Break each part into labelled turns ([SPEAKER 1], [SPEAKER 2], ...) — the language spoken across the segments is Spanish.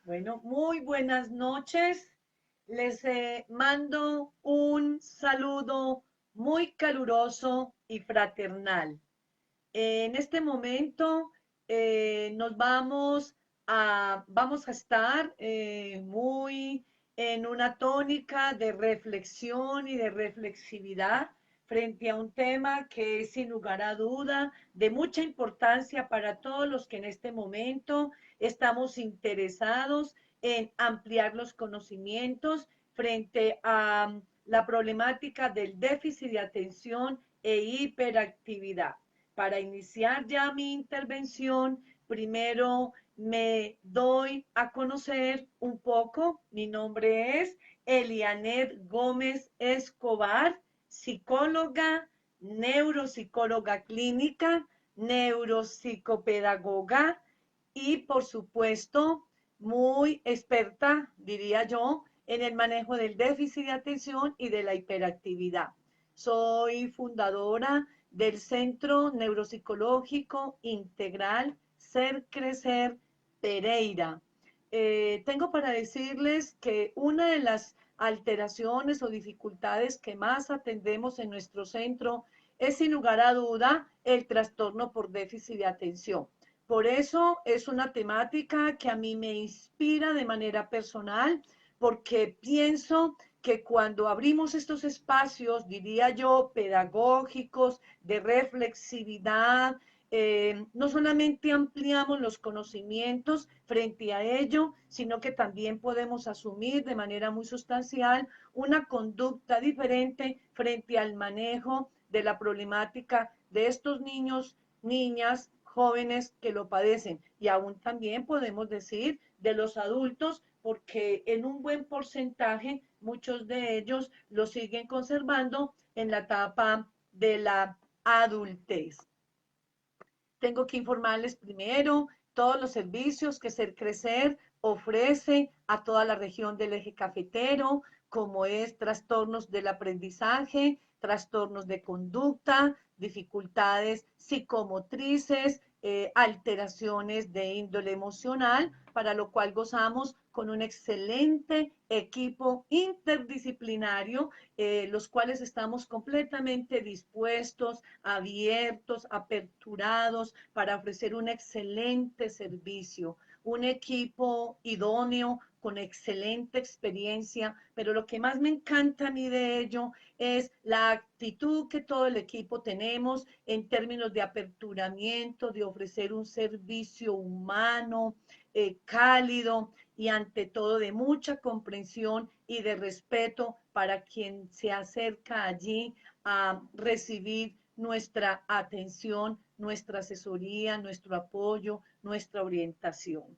[SPEAKER 1] Bueno, muy buenas noches. Les mando un saludo muy caluroso y fraternal. En este momento nos vamos a estar muy en una tónica de reflexión y de reflexividad frente a un tema que es sin lugar a duda de mucha importancia para todos los que en este momento estamos interesados en ampliar los conocimientos frente a la problemática del déficit de atención e hiperactividad. Para iniciar ya mi intervención, primero me doy a conocer un poco. Mi nombre es Elianet Gómez Escobar, psicóloga, neuropsicóloga clínica, neuropsicopedagoga y, por supuesto, muy experta, diría yo, en el manejo del déficit de atención y de la hiperactividad. Soy fundadora del Centro Neuropsicológico Integral Ser Crecer Pereira. Tengo para decirles que una de las alteraciones o dificultades que más atendemos en nuestro centro es sin lugar a duda el trastorno por déficit de atención. Por eso es una temática que a mí me inspira de manera personal, porque pienso que cuando abrimos estos espacios, diría yo, pedagógicos, de reflexividad, no solamente ampliamos los conocimientos frente a ello, sino que también podemos asumir de manera muy sustancial una conducta diferente frente al manejo de la problemática de estos niños, niñas, jóvenes que lo padecen. Y aún también podemos decir de los adultos, porque en un buen porcentaje muchos de ellos lo siguen conservando en la etapa de la adultez. Tengo que informarles primero todos los servicios que Ser Crecer ofrece a toda la región del eje cafetero, como es trastornos del aprendizaje, trastornos de conducta, dificultades psicomotrices, alteraciones de índole emocional, para lo cual gozamos con un excelente equipo interdisciplinario, los cuales estamos completamente dispuestos, abiertos, aperturados para ofrecer un excelente servicio, un equipo idóneo con excelente experiencia, pero lo que más me encanta a mí de ello es la actitud que todo el equipo tenemos en términos de aperturamiento, de ofrecer un servicio humano, cálido y ante todo de mucha comprensión y de respeto para quien se acerca allí a recibir nuestra atención, nuestra asesoría, nuestro apoyo, nuestra orientación.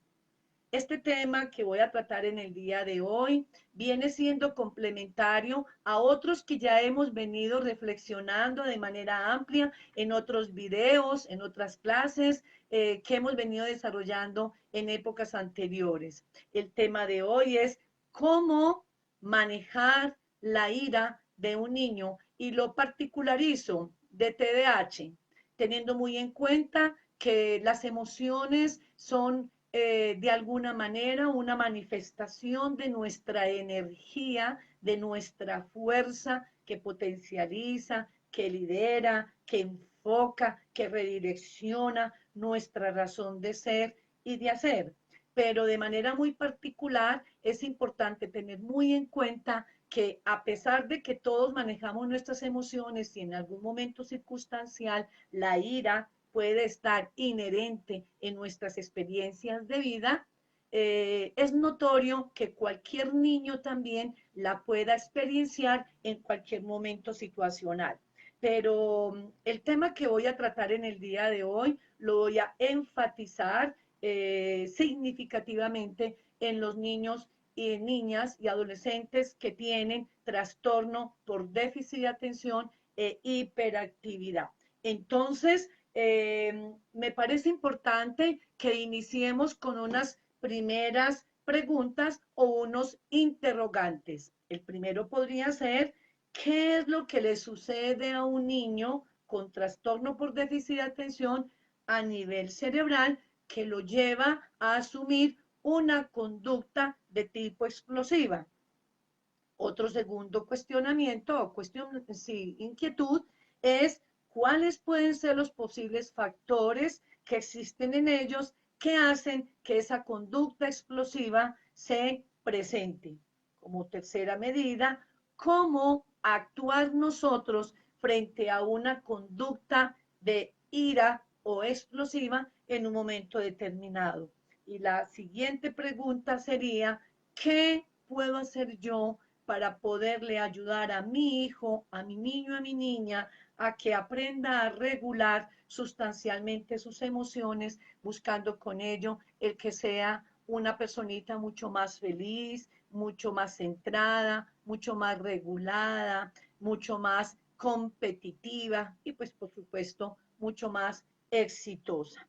[SPEAKER 1] Este tema que voy a tratar en el día de hoy viene siendo complementario a otros que ya hemos venido reflexionando de manera amplia en otros videos, en otras clases que hemos venido desarrollando en épocas anteriores. El tema de hoy es cómo manejar la ira de un niño y lo particularizo de TDAH, teniendo muy en cuenta que las emociones son de alguna manera una manifestación de nuestra energía, de nuestra fuerza que potencializa, que lidera, que enfoca, que redirecciona nuestra razón de ser y de hacer. Pero de manera muy particular es importante tener muy en cuenta que a pesar de que todos manejamos nuestras emociones y en algún momento circunstancial la ira puede estar inherente en nuestras experiencias de vida, es notorio que cualquier niño también la pueda experienciar en cualquier momento situacional. Pero el tema que voy a tratar en el día de hoy lo voy a enfatizar significativamente en los niños y niñas y adolescentes que tienen trastorno por déficit de atención e hiperactividad. Entonces, me parece importante que iniciemos con unas primeras preguntas o unos interrogantes. El primero podría ser, ¿qué es lo que le sucede a un niño con trastorno por déficit de atención a nivel cerebral que lo lleva a asumir una conducta de tipo explosiva. Otro segundo cuestionamiento o sí, inquietud es cuáles pueden ser los posibles factores que existen en ellos que hacen que esa conducta explosiva se presente. Como tercera medida, cómo actuar nosotros frente a una conducta de ira o explosiva en un momento determinado. Y la siguiente pregunta sería, ¿qué puedo hacer yo para poderle ayudar a mi hijo, a mi niño, a mi niña, a que aprenda a regular sustancialmente sus emociones, buscando con ello el que sea una personita mucho más feliz, mucho más centrada, mucho más regulada, mucho más competitiva y pues por supuesto mucho más exitosa.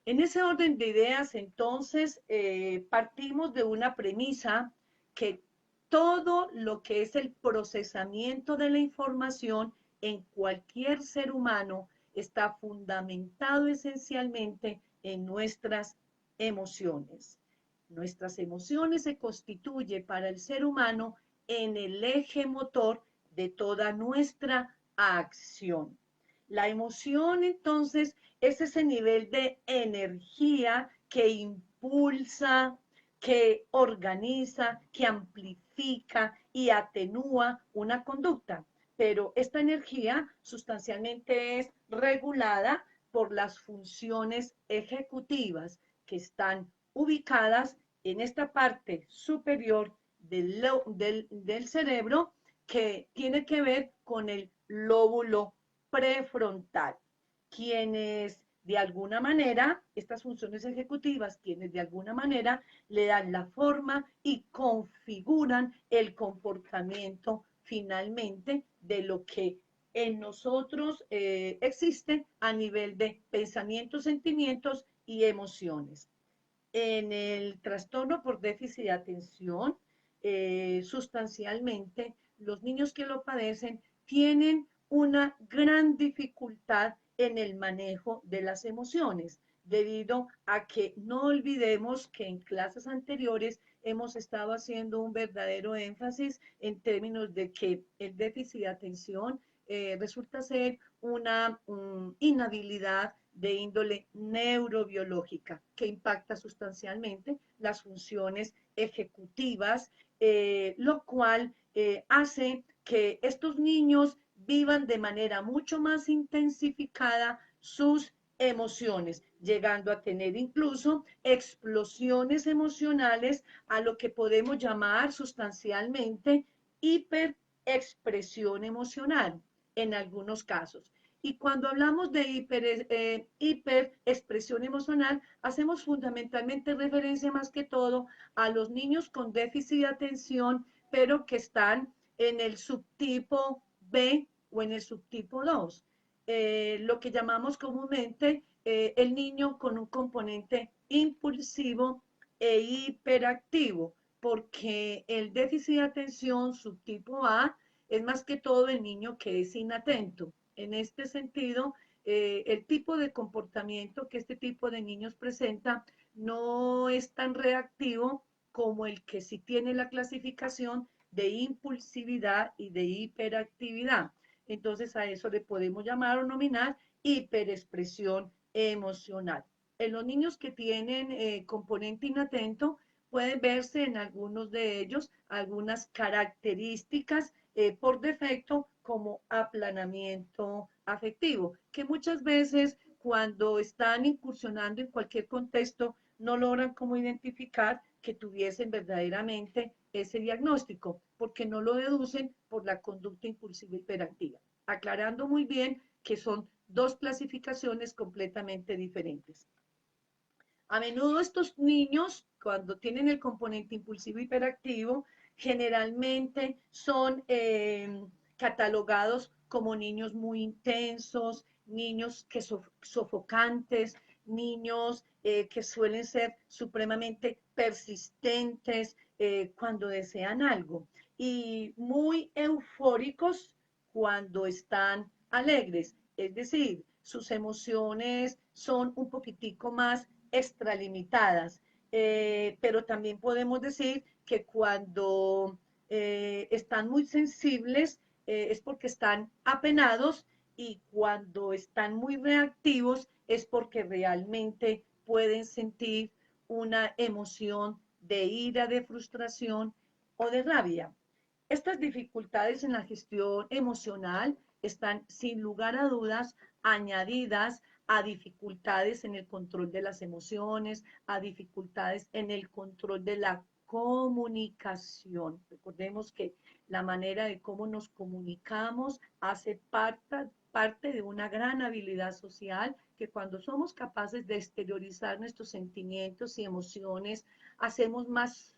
[SPEAKER 1] En ese orden de ideas, entonces, partimos de una premisa que todo lo que es el procesamiento de la información en cualquier ser humano está fundamentado esencialmente en nuestras emociones. Nuestras emociones se constituyen para el ser humano en el eje motor de toda nuestra acción. La emoción, entonces, es ese nivel de energía que impulsa, que organiza, que amplifica y atenúa una conducta. Pero esta energía sustancialmente es regulada por las funciones ejecutivas que están ubicadas en esta parte superior del cerebro que tiene que ver con el lóbulo prefrontal, quienes de alguna manera, estas funciones ejecutivas, quienes de alguna manera le dan la forma y configuran el comportamiento finalmente de lo que en nosotros existe a nivel de pensamientos, sentimientos y emociones. En el trastorno por déficit de atención, sustancialmente, los niños que lo padecen tienen una gran dificultad en el manejo de las emociones, debido a que no olvidemos que en clases anteriores hemos estado haciendo un verdadero énfasis en términos de que el déficit de atención resulta ser una inhabilidad de índole neurobiológica que impacta sustancialmente las funciones ejecutivas, lo cual hace que estos niños vivan de manera mucho más intensificada sus emociones, llegando a tener incluso explosiones emocionales a lo que podemos llamar sustancialmente hiperexpresión emocional en algunos casos. Y cuando hablamos de hiperexpresión emocional, hacemos fundamentalmente referencia más que todo a los niños con déficit de atención, pero que están en el subtipo B o en el subtipo 2. Lo que llamamos comúnmente el niño con un componente impulsivo e hiperactivo, porque el déficit de atención subtipo A es más que todo el niño que es inatento. En este sentido, el tipo de comportamiento que este tipo de niños presenta no es tan reactivo como el que sí tiene la clasificación de impulsividad y de hiperactividad. Entonces a eso le podemos llamar o nominar hiperexpresión emocional. En los niños que tienen componente inatento, pueden verse en algunos de ellos algunas características por defecto como aplanamiento afectivo, que muchas veces cuando están incursionando en cualquier contexto no logran como identificar que tuviesen verdaderamente ese diagnóstico, porque no lo deducen por la conducta impulsiva hiperactiva, aclarando muy bien que son dos clasificaciones completamente diferentes. A menudo estos niños, cuando tienen el componente impulsivo hiperactivo, generalmente son catalogados como niños muy intensos, niños que sofocantes, niños que suelen ser supremamente persistentes cuando desean algo y muy eufóricos cuando están alegres. Es decir, sus emociones son un poquitico más extralimitadas. pero también podemos decir que cuando están muy sensibles es porque están apenados y cuando están muy reactivos es porque realmente pueden sentir una emoción de ira, de frustración o de rabia. Estas dificultades en la gestión emocional están sin lugar a dudas añadidas a dificultades en el control de las emociones, a dificultades en el control de la comunicación. Recordemos que la manera de cómo nos comunicamos hace parte de una gran habilidad social que cuando somos capaces de exteriorizar nuestros sentimientos y emociones, hacemos más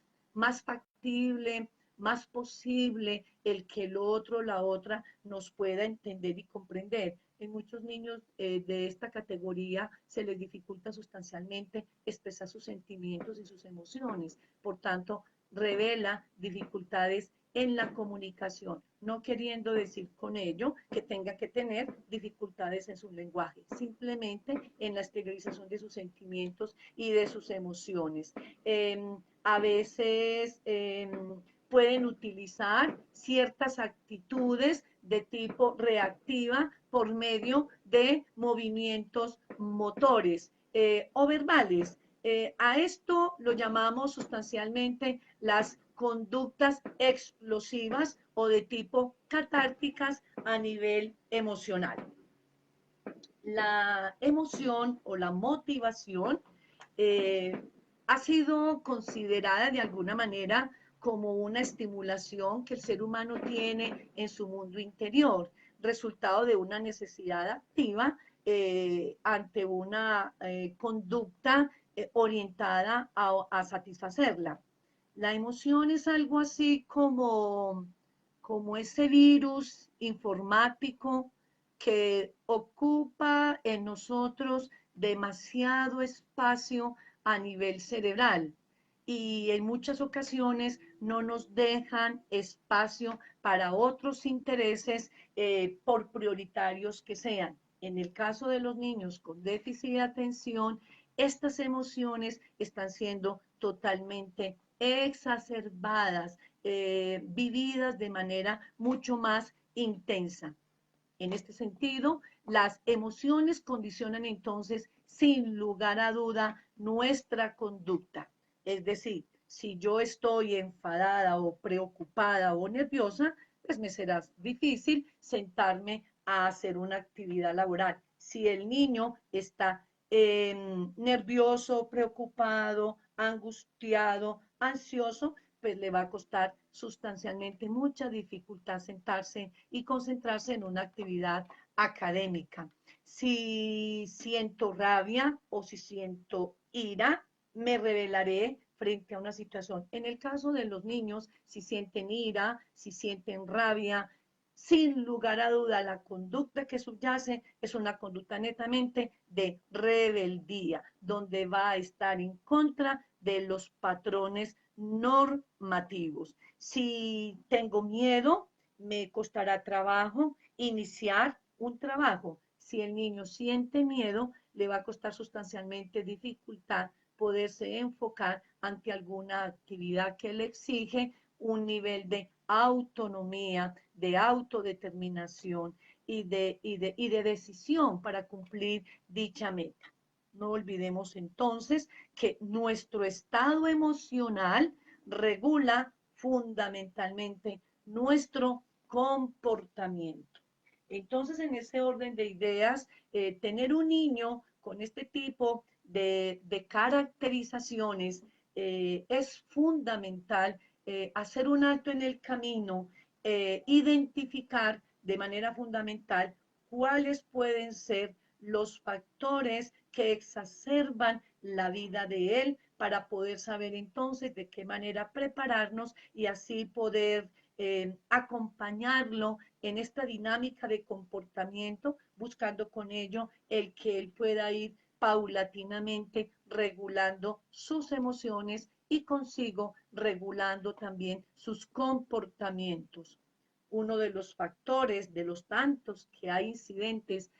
[SPEAKER 1] factible, más posible el que el otro, la otra, nos pueda entender y comprender. En muchos niños de esta categoría se les dificulta sustancialmente expresar sus sentimientos y sus emociones. Por tanto, revela dificultades en la comunicación, no queriendo decir con ello que tenga que tener dificultades en su lenguaje, simplemente en la exteriorización de sus sentimientos y de sus emociones. A veces pueden utilizar ciertas actitudes de tipo reactiva por medio de movimientos motores o verbales. A esto lo llamamos sustancialmente las conductas explosivas o de tipo catárticas a nivel emocional. La emoción o la motivación eh, ha sido considerada de alguna manera como una estimulación que el ser humano tiene en su mundo interior, resultado de una necesidad activa ante una conducta orientada a satisfacerla. La emoción es algo así como ese virus informático que ocupa en nosotros demasiado espacio a nivel cerebral y en muchas ocasiones no nos dejan espacio para otros intereses por prioritarios que sean. En el caso de los niños con déficit de atención, estas emociones están siendo totalmente exacerbadas, vividas de manera mucho más intensa. En este sentido, las emociones condicionan entonces, sin lugar a duda, nuestra conducta. Es decir, si yo estoy enfadada o preocupada o nerviosa, pues me será difícil sentarme a hacer una actividad laboral. Si el niño está nervioso, preocupado, angustiado, ansioso, pues le va a costar sustancialmente mucha dificultad sentarse y concentrarse en una actividad académica. Si siento rabia o si siento ira, me revelaré frente a una situación. En el caso de los niños, si sienten ira, si sienten rabia, sin lugar a duda, la conducta que subyace es una conducta netamente de rebeldía, donde va a estar en contra de los patrones normativos. Si tengo miedo, me costará trabajo iniciar un trabajo. Si el niño siente miedo, le va a costar sustancialmente dificultad poderse enfocar ante alguna actividad que le exige un nivel de autonomía, de autodeterminación y de decisión para cumplir dicha meta. No olvidemos entonces que nuestro estado emocional regula fundamentalmente nuestro comportamiento. Entonces, en ese orden de ideas, tener un niño con este tipo de caracterizaciones es fundamental. Hacer un alto en el camino, identificar de manera fundamental cuáles pueden ser los factores que exacerban la vida de él para poder saber entonces de qué manera prepararnos y así poder acompañarlo en esta dinámica de comportamiento, buscando con ello el que él pueda ir paulatinamente regulando sus emociones y consigo regulando también sus comportamientos. Uno de los factores, de los tantos que hay incidentes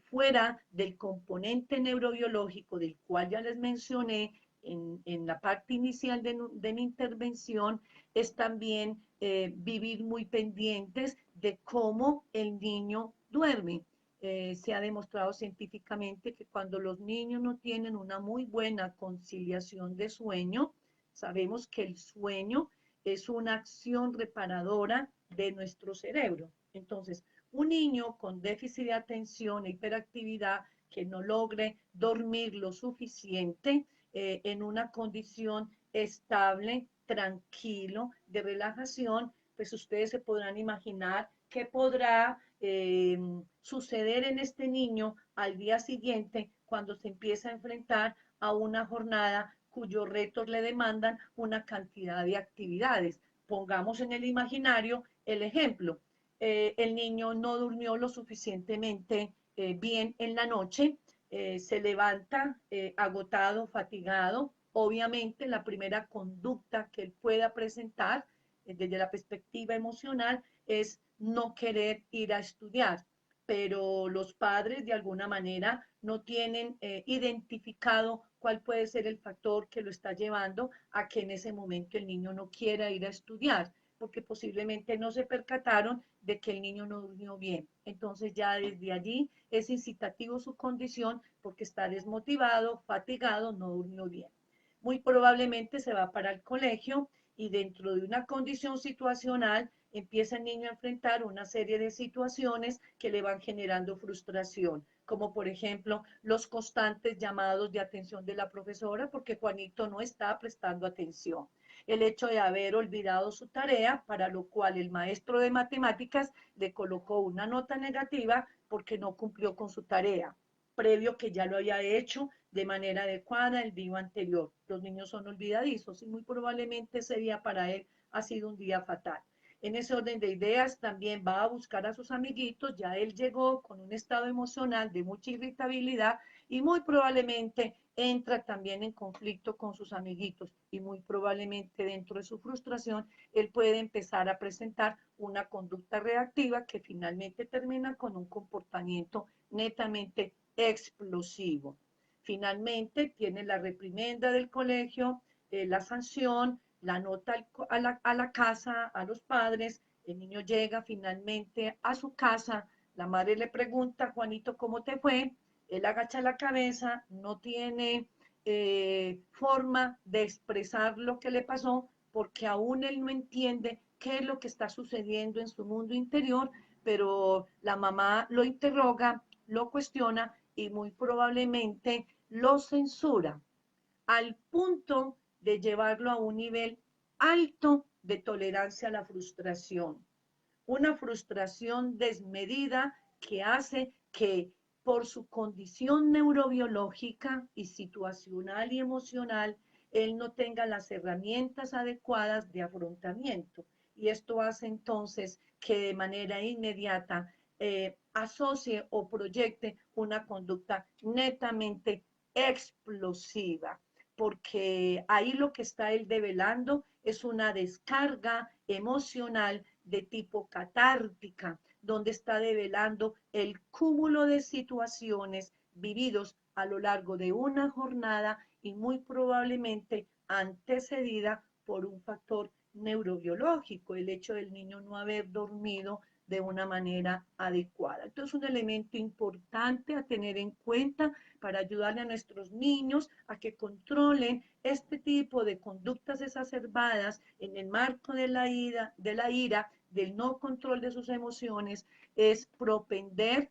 [SPEAKER 1] fuera del componente neurobiológico del cual ya les mencioné, en la parte inicial de mi intervención, es también vivir muy pendientes de cómo el niño duerme. Se ha demostrado científicamente que cuando los niños no tienen una muy buena conciliación de sueño, sabemos que el sueño es una acción reparadora de nuestro cerebro. Entonces, un niño con déficit de atención e hiperactividad que no logre dormir lo suficiente en una condición estable, tranquilo, de relajación, pues ustedes se podrán imaginar qué podrá suceder en este niño al día siguiente cuando se empieza a enfrentar a una jornada cuyos retos le demandan una cantidad de actividades. Pongamos en el imaginario el ejemplo. El niño no durmió lo suficientemente bien en la noche, se levanta agotado, fatigado. Obviamente la primera conducta que él pueda presentar desde la perspectiva emocional es no querer ir a estudiar, pero los padres de alguna manera no tienen identificado cuál puede ser el factor que lo está llevando a que en ese momento el niño no quiera ir a estudiar, porque posiblemente no se percataron de que el niño no durmió bien. Entonces ya desde allí es incitativo su condición porque está desmotivado, fatigado, no durmió bien. Muy probablemente se va para el colegio y dentro de una condición situacional empieza el niño a enfrentar una serie de situaciones que le van generando frustración, como por ejemplo los constantes llamados de atención de la profesora porque Juanito no está prestando atención, el hecho de haber olvidado su tarea, para lo cual el maestro de matemáticas le colocó una nota negativa porque no cumplió con su tarea, previo que ya lo había hecho de manera adecuada el día anterior. Los niños son olvidadizos y muy probablemente ese día para él ha sido un día fatal. En ese orden de ideas también va a buscar a sus amiguitos, ya él llegó con un estado emocional de mucha irritabilidad y muy probablemente entra también en conflicto con sus amiguitos y muy probablemente dentro de su frustración él puede empezar a presentar una conducta reactiva que finalmente termina con un comportamiento netamente explosivo. Finalmente tiene la reprimenda del colegio, la sanción, la nota a la casa, a los padres, el niño llega finalmente a su casa, la madre le pregunta, Juanito, ¿cómo te fue? Él agacha la cabeza, no tiene forma de expresar lo que le pasó porque aún él no entiende qué es lo que está sucediendo en su mundo interior, pero la mamá lo interroga, lo cuestiona y muy probablemente lo censura al punto de llevarlo a un nivel alto de tolerancia a la frustración. Una frustración desmedida que hace que por su condición neurobiológica y situacional y emocional, él no tenga las herramientas adecuadas de afrontamiento. Y esto hace entonces que de manera inmediata asocie o proyecte una conducta netamente explosiva, porque ahí lo que está él develando es una descarga emocional de tipo catártica, donde está develando el cúmulo de situaciones vividos a lo largo de una jornada y muy probablemente antecedida por un factor neurobiológico, el hecho del niño no haber dormido de una manera adecuada. Entonces, un elemento importante a tener en cuenta para ayudarle a nuestros niños a que controlen este tipo de conductas exacerbadas en el marco de la ira, del no control de sus emociones, es propender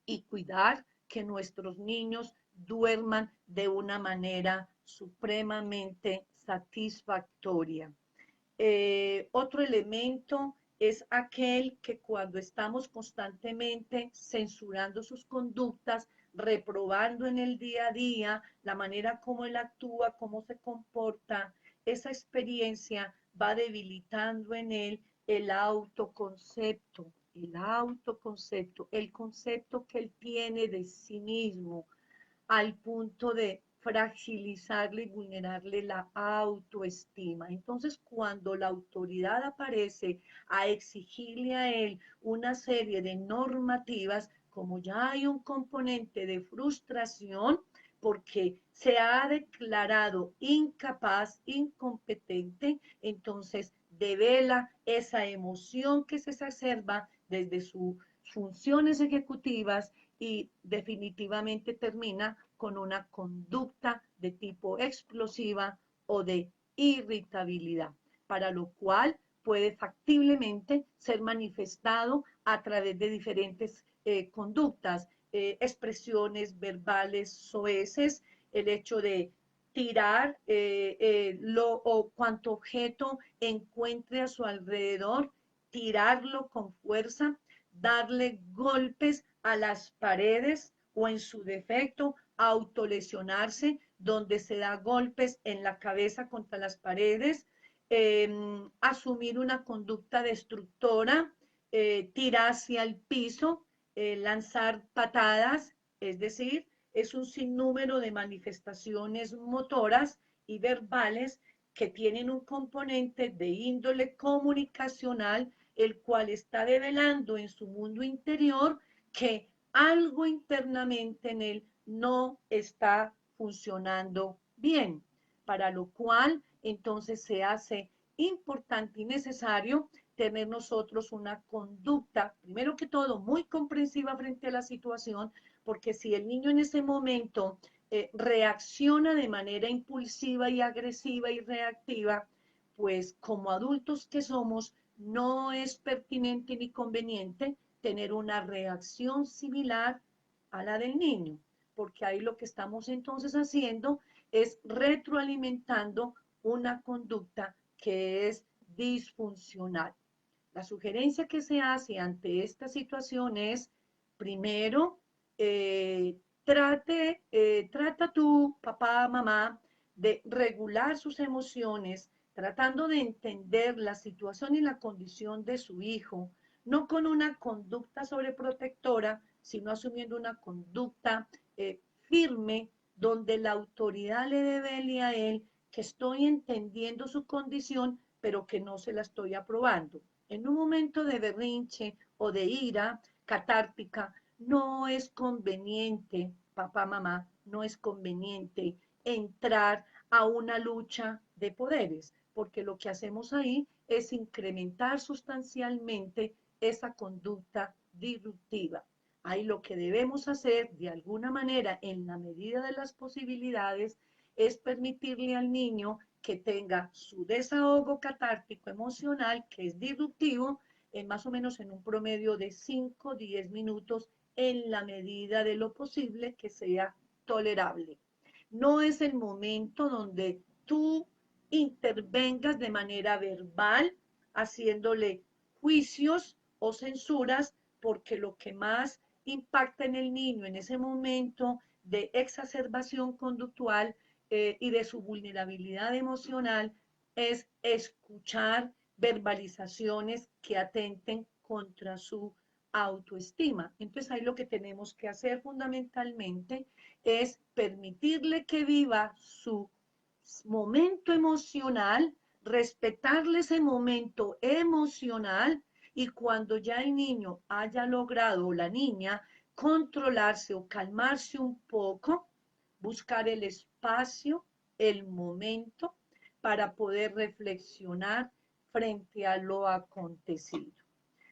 [SPEAKER 1] y cuidar que nuestros niños duerman de una manera supremamente satisfactoria. Otro elemento es aquel que cuando estamos constantemente censurando sus conductas, reprobando en el día a día la manera como él actúa, cómo se comporta, esa experiencia va debilitando en él el concepto que él tiene de sí mismo, al punto de fragilizarle y vulnerarle la autoestima. Entonces, cuando la autoridad aparece a exigirle a él una serie de normativas, como ya hay un componente de frustración, porque se ha declarado incapaz, incompetente, entonces devela esa emoción que se exacerba desde sus funciones ejecutivas y definitivamente termina con una conducta de tipo explosiva o de irritabilidad, para lo cual puede factiblemente ser manifestado a través de diferentes conductas, expresiones verbales soeces, el hecho de tirar lo o cuanto objeto encuentre a su alrededor, tirarlo con fuerza, darle golpes a las paredes o en su defecto autolesionarse, donde se da golpes en la cabeza contra las paredes, asumir una conducta destructora, tirar hacia el piso, lanzar patadas, es decir, es un sinnúmero de manifestaciones motoras y verbales que tienen un componente de índole comunicacional, el cual está develando en su mundo interior que algo internamente en él no está funcionando bien, para lo cual entonces se hace importante y necesario tener nosotros una conducta, primero que todo, muy comprensiva frente a la situación, porque si el niño en ese momento reacciona de manera impulsiva y agresiva y reactiva, pues como adultos que somos, no es pertinente ni conveniente tener una reacción similar a la del niño, porque ahí lo que estamos entonces haciendo es retroalimentando una conducta que es disfuncional. La sugerencia que se hace ante esta situación es, primero, trata tu papá, mamá, de regular sus emociones, tratando de entender la situación y la condición de su hijo, no con una conducta sobreprotectora, sino asumiendo una conducta firme, donde la autoridad le revele a él que estoy entendiendo su condición, pero que no se la estoy aprobando. En un momento de berrinche o de ira catártica, no es conveniente, papá, mamá, no es conveniente entrar a una lucha de poderes, porque lo que hacemos ahí es incrementar sustancialmente esa conducta disruptiva. Ahí lo que debemos hacer, de alguna manera, en la medida de las posibilidades, es permitirle al niño que tenga su desahogo catártico emocional, que es disruptivo, más o menos en un promedio de 5 o 10 minutos, en la medida de lo posible que sea tolerable. No es el momento donde tú intervengas de manera verbal, haciéndole juicios o censuras, porque lo que más impacta en el niño en ese momento de exacerbación conductual y de su vulnerabilidad emocional es escuchar verbalizaciones que atenten contra su autoestima. Entonces ahí lo que tenemos que hacer fundamentalmente es permitirle que viva su momento emocional, respetarle ese momento emocional, y cuando ya el niño haya logrado, o la niña, controlarse o calmarse un poco, buscar el espacio, el momento para poder reflexionar frente a lo acontecido.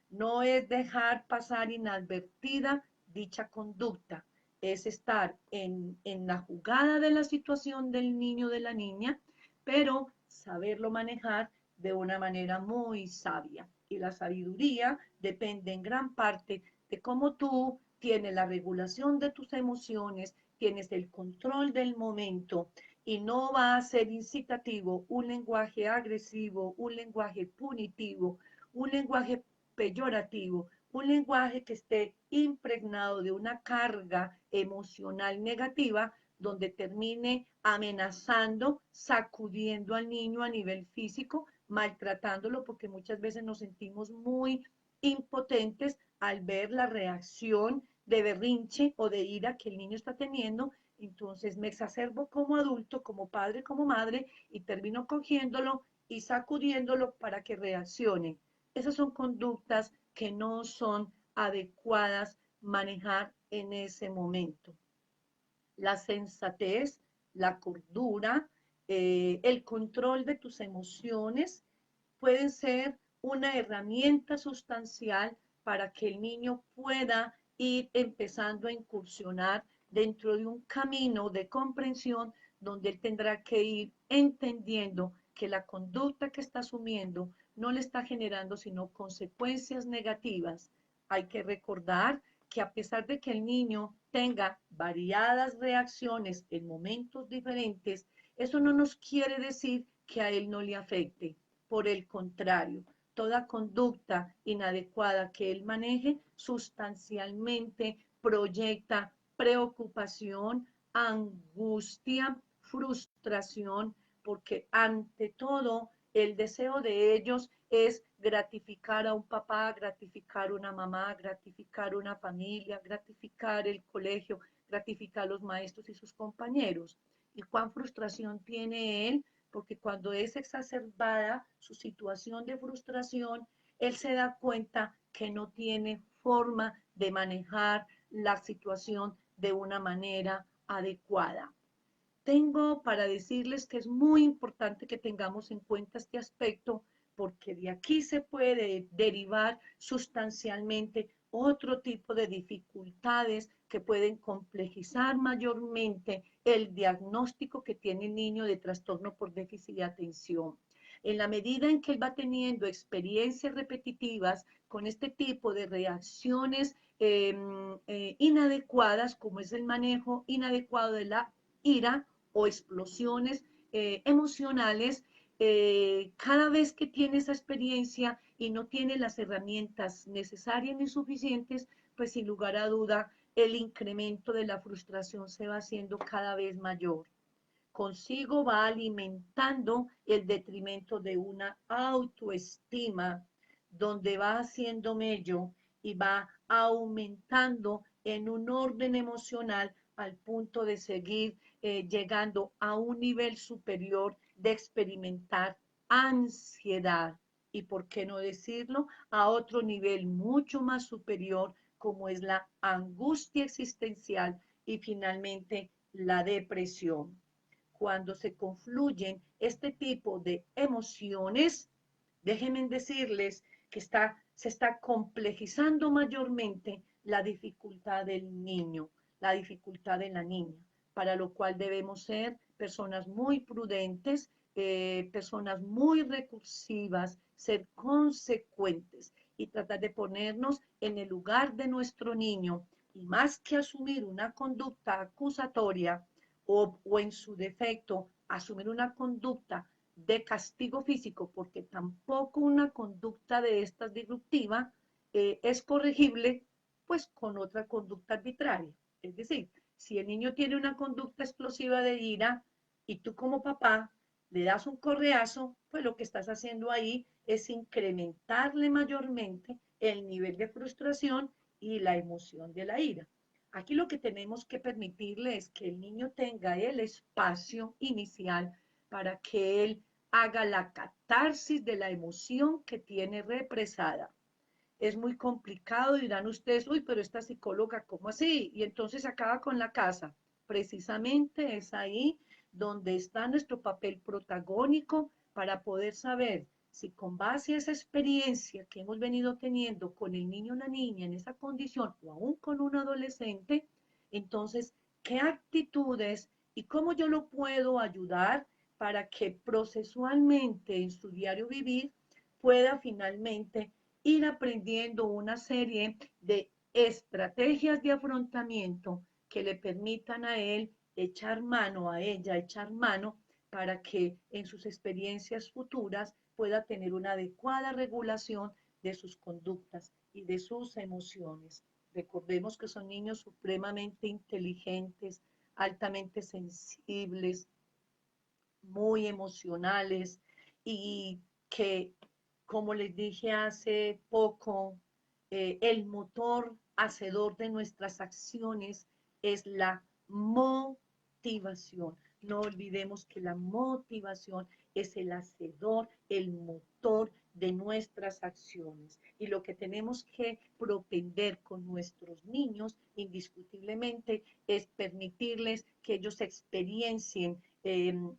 [SPEAKER 1] No es dejar pasar inadvertida dicha conducta, es estar en la jugada de la situación del niño o de la niña, pero saberlo manejar de una manera muy sabia. Y la sabiduría depende en gran parte de cómo tú tienes la regulación de tus emociones, tienes el control del momento, y no va a ser incitativo un lenguaje agresivo, un lenguaje punitivo, un lenguaje peyorativo, un lenguaje que esté impregnado de una carga emocional negativa, donde termine amenazando, sacudiendo al niño a nivel físico, maltratándolo, porque muchas veces nos sentimos muy impotentes al ver la reacción de berrinche o de ira que el niño está teniendo. Entonces me exacerbo como adulto, como padre, como madre, y termino cogiéndolo y sacudiéndolo para que reaccione. Esas son conductas que no son adecuadas manejar en ese momento. La sensatez, la cordura, el control de tus emociones pueden ser una herramienta sustancial para que el niño pueda ir empezando a incursionar dentro de un camino de comprensión donde él tendrá que ir entendiendo que la conducta que está asumiendo no le está generando sino consecuencias negativas. Hay que recordar que a pesar de que el niño tenga variadas reacciones en momentos diferentes, eso no nos quiere decir que a él no le afecte. Por el contrario, toda conducta inadecuada que él maneje sustancialmente proyecta preocupación, angustia, frustración, porque ante todo el deseo de ellos es gratificar a un papá, gratificar a una mamá, gratificar una familia, gratificar el colegio, gratificar a los maestros y sus compañeros. ¿Y cuán frustración tiene él? Porque cuando es exacerbada su situación de frustración, él se da cuenta que no tiene forma de manejar la situación de una manera adecuada. Tengo para decirles que es muy importante que tengamos en cuenta este aspecto porque de aquí se puede derivar sustancialmente otro tipo de dificultades que pueden complejizar mayormente el diagnóstico que tiene el niño de trastorno por déficit de atención. En la medida en que él va teniendo experiencias repetitivas con este tipo de reacciones inadecuadas, como es el manejo inadecuado de la ira o explosiones emocionales, cada vez que tiene esa experiencia y no tiene las herramientas necesarias ni suficientes, pues sin lugar a duda el incremento de la frustración se va haciendo cada vez mayor. Consigo va alimentando el detrimento de una autoestima donde va haciendo mello y va aumentando en un orden emocional al punto de seguir llegando a un nivel superior de experimentar ansiedad y, por qué no decirlo, a otro nivel mucho más superior como es la angustia existencial y finalmente la depresión. Cuando se confluyen este tipo de emociones, déjenme decirles que se está complejizando mayormente la dificultad del niño, la dificultad de la niña, para lo cual debemos ser personas muy prudentes, personas muy recursivas, ser consecuentes y tratar de ponernos en el lugar de nuestro niño y más que asumir una conducta acusatoria, o en su defecto asumir una conducta de castigo físico, porque tampoco una conducta de estas disruptiva es corregible pues con otra conducta arbitraria. Es decir, si el niño tiene una conducta explosiva de ira y tú como papá le das un correazo, pues lo que estás haciendo ahí es incrementarle mayormente el nivel de frustración y la emoción de la ira. Aquí lo que tenemos que permitirle es que el niño tenga el espacio inicial para que él haga la catarsis de la emoción que tiene represada. Es muy complicado, dirán ustedes, uy, pero esta psicóloga, ¿cómo así? Y entonces acaba con la casa. Precisamente es ahí donde está nuestro papel protagónico para poder saber si con base a esa experiencia que hemos venido teniendo con el niño o la niña en esa condición o aún con un adolescente, entonces, ¿qué actitudes y cómo yo lo puedo ayudar para que procesualmente en su diario vivir pueda finalmente ir aprendiendo una serie de estrategias de afrontamiento que le permitan a él echar mano, a ella echar mano, para que en sus experiencias futuras pueda tener una adecuada regulación de sus conductas y de sus emociones. Recordemos que son niños supremamente inteligentes, altamente sensibles, muy emocionales y que, como les dije hace poco, el motor hacedor de nuestras acciones es la motivación. No olvidemos que la motivación es el hacedor, el motor de nuestras acciones. Y lo que tenemos que propender con nuestros niños, indiscutiblemente, es permitirles que ellos experiencien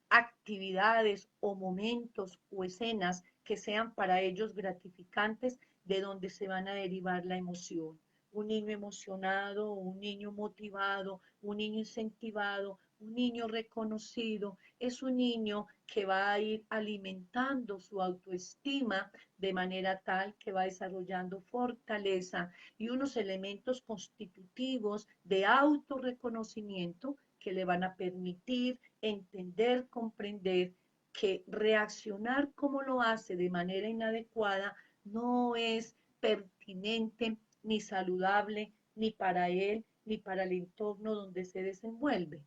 [SPEAKER 1] actividades o momentos o escenas que sean para ellos gratificantes, de donde se van a derivar la emoción. Un niño emocionado, un niño motivado, un niño incentivado, un niño reconocido, es un niño que va a ir alimentando su autoestima de manera tal que va desarrollando fortaleza y unos elementos constitutivos de autorreconocimiento que le van a permitir entender, comprender que reaccionar como lo hace de manera inadecuada no es pertinente ni saludable ni para él ni para el entorno donde se desenvuelve.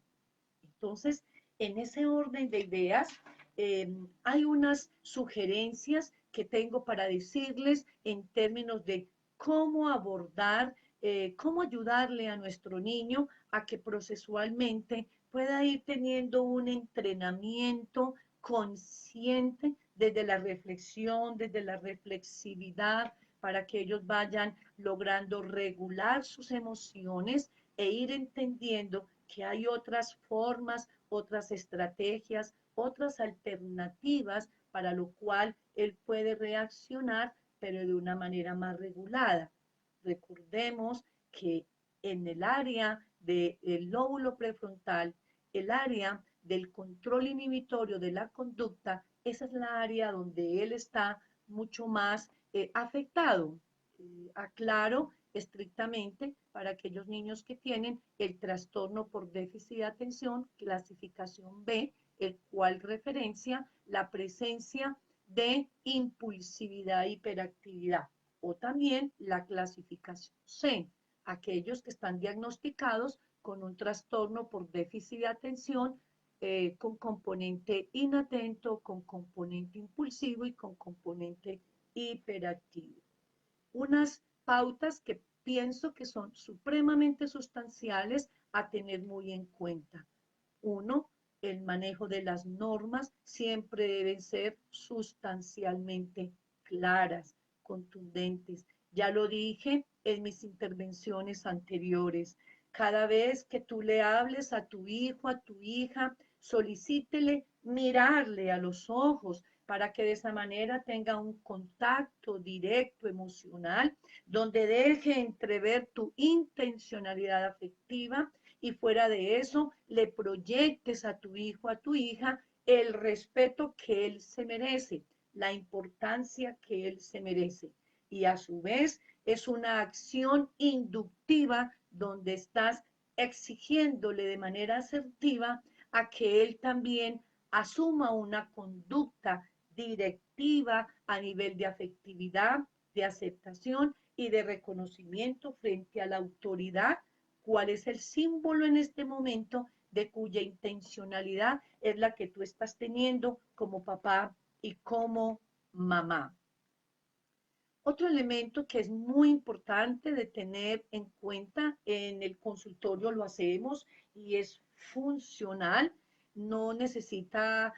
[SPEAKER 1] Entonces, en ese orden de ideas, hay unas sugerencias que tengo para decirles en términos de cómo abordar, cómo ayudarle a nuestro niño a que procesualmente pueda ir teniendo un entrenamiento consciente desde la reflexión, desde la reflexividad, para que ellos vayan logrando regular sus emociones e ir entendiendo que hay otras formas, otras estrategias, otras alternativas para lo cual él puede reaccionar, pero de una manera más regulada. Recordemos que en el área del lóbulo prefrontal, el área del control inhibitorio de la conducta, esa es la área donde él está mucho más afectado. Aclaro estrictamente para aquellos niños que tienen el trastorno por déficit de atención, clasificación B, el cual referencia la presencia de impulsividad e hiperactividad, o también la clasificación C, aquellos que están diagnosticados con un trastorno por déficit de atención con componente inatento, con componente impulsivo y con componente hiperactivo. Unas pautas que pienso que son supremamente sustanciales a tener muy en cuenta. Uno, el manejo de las normas siempre deben ser sustancialmente claras, contundentes. Ya lo dije en mis intervenciones anteriores. Cada vez que tú le hables a tu hijo, a tu hija, solicítele mirarle a los ojos para que de esa manera tenga un contacto directo emocional donde deje entrever tu intencionalidad afectiva y fuera de eso le proyectes a tu hijo, a tu hija, el respeto que él se merece, la importancia que él se merece. Y a su vez es una acción inductiva donde estás exigiéndole de manera asertiva a que él también asuma una conducta directiva a nivel de afectividad, de aceptación y de reconocimiento frente a la autoridad, cuál es el símbolo en este momento de cuya intencionalidad es la que tú estás teniendo como papá y como mamá. Otro elemento que es muy importante de tener en cuenta en el consultorio lo hacemos y es funcional. No necesitas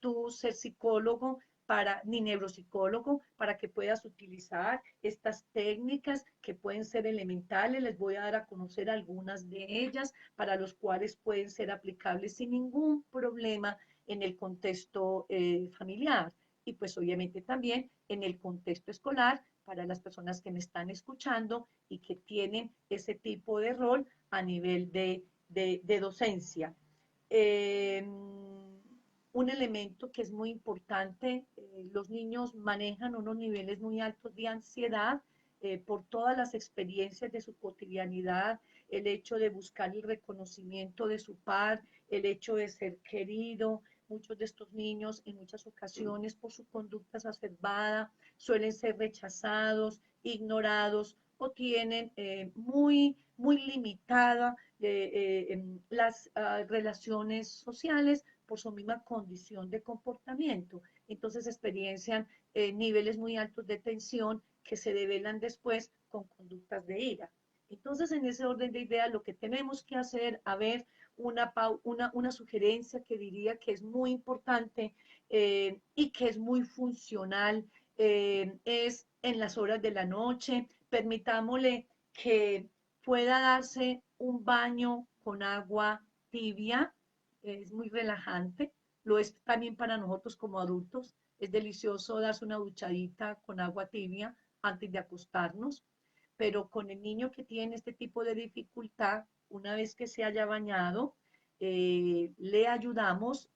[SPEAKER 1] tú ser psicólogo para, ni neuropsicólogo para que puedas utilizar estas técnicas que pueden ser elementales. Les voy a dar a conocer algunas de ellas para los cuales pueden ser aplicables sin ningún problema en el contexto familiar y pues obviamente también en el contexto escolar para las personas que me están escuchando y que tienen ese tipo de rol a nivel de docencia. Un elemento que es muy importante, los niños manejan unos niveles muy altos de ansiedad por todas las experiencias de su cotidianidad, el hecho de buscar el reconocimiento de su par, el hecho de ser querido. Muchos de estos niños en muchas ocasiones por su conducta exacerbada suelen ser rechazados, ignorados o tienen muy limitada las relaciones sociales por su misma condición de comportamiento. Entonces experiencian niveles muy altos de tensión que se develan después con conductas de ira. Entonces, en ese orden de ideas, lo que tenemos que hacer, a ver, una sugerencia que diría que es muy importante y que es muy funcional, es en las horas de la noche. Permitámosle que pueda darse un baño con agua tibia, es muy relajante, lo es también para nosotros como adultos, es delicioso darse una duchadita con agua tibia antes de acostarnos, pero con el niño que tiene este tipo de dificultad, una vez que se haya bañado, le ayudamos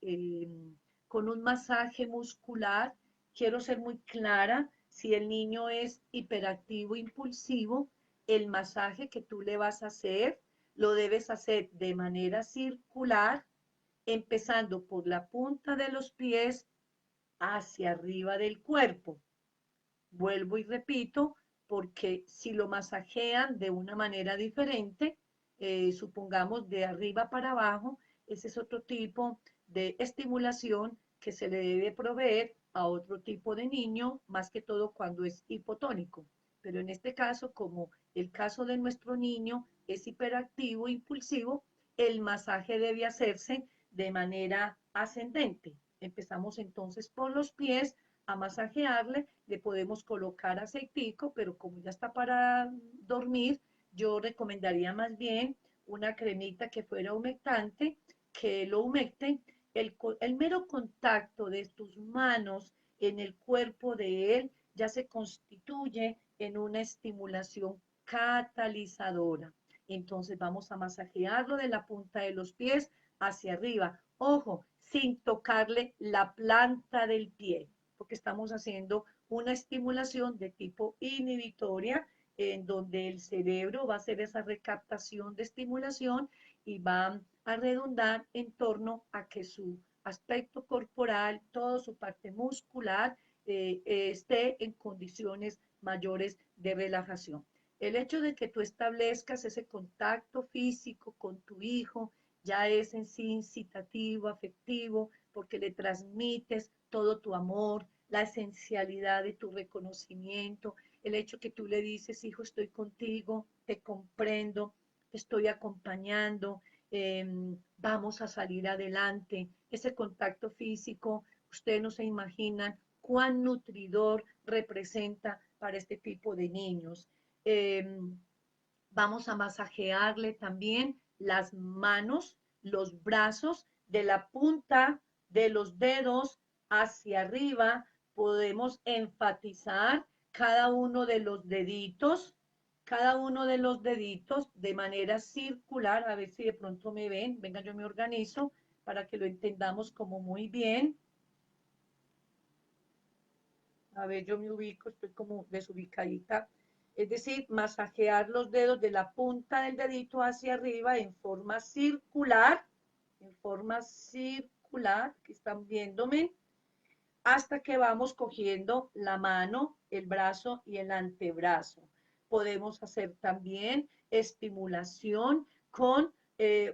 [SPEAKER 1] con un masaje muscular. Quiero ser muy clara, si el niño es hiperactivo, impulsivo, el masaje que tú le vas a hacer lo debes hacer de manera circular, empezando por la punta de los pies hacia arriba del cuerpo. Vuelvo y repito, porque si lo masajean de una manera diferente, supongamos de arriba para abajo, ese es otro tipo de estimulación que se le debe proveer a otro tipo de niño, más que todo cuando es hipotónico. Pero en este caso, como el caso de nuestro niño es hiperactivo, impulsivo, el masaje debe hacerse de manera ascendente. Empezamos entonces por los pies a masajearle, le podemos colocar aceitico, pero como ya está para dormir, yo recomendaría más bien una cremita que fuera humectante, que lo humecte. El mero contacto de tus manos en el cuerpo de él ya se constituye en una estimulación catalizadora. Entonces vamos a masajearlo de la punta de los pies hacia arriba. Ojo, sin tocarle la planta del pie, porque estamos haciendo una estimulación de tipo inhibitoria, en donde el cerebro va a hacer esa recaptación de estimulación y va a redundar en torno a que su aspecto corporal, toda su parte muscular, esté en condiciones mayores de relajación. El hecho de que tú establezcas ese contacto físico con tu hijo ya es en sí incitativo, afectivo, porque le transmites todo tu amor, la esencialidad de tu reconocimiento, el hecho que tú le dices, hijo, estoy contigo, te comprendo, te estoy acompañando, vamos a salir adelante. Ese contacto físico, ustedes no se imaginan cuán nutridor representa para este tipo de niños. Eh, Vamos a masajearle también las manos, los brazos, de la punta de los dedos hacia arriba. Podemos enfatizar cada uno de los deditos, cada uno de los deditos de manera circular. A ver si de pronto me ven. Venga, yo me organizo para que lo entendamos como muy bien. A ver, yo me ubico, estoy como desubicadita. Es decir, masajear los dedos de la punta del dedito hacia arriba en forma circular, que están viéndome, hasta que vamos cogiendo la mano, el brazo y el antebrazo. Podemos hacer también estimulación con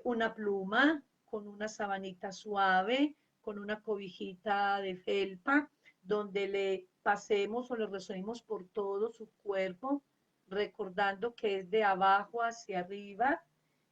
[SPEAKER 1] una pluma, con una sabanita suave, con una cobijita de felpa, donde le pasemos o le resonemos por todo su cuerpo, recordando que es de abajo hacia arriba,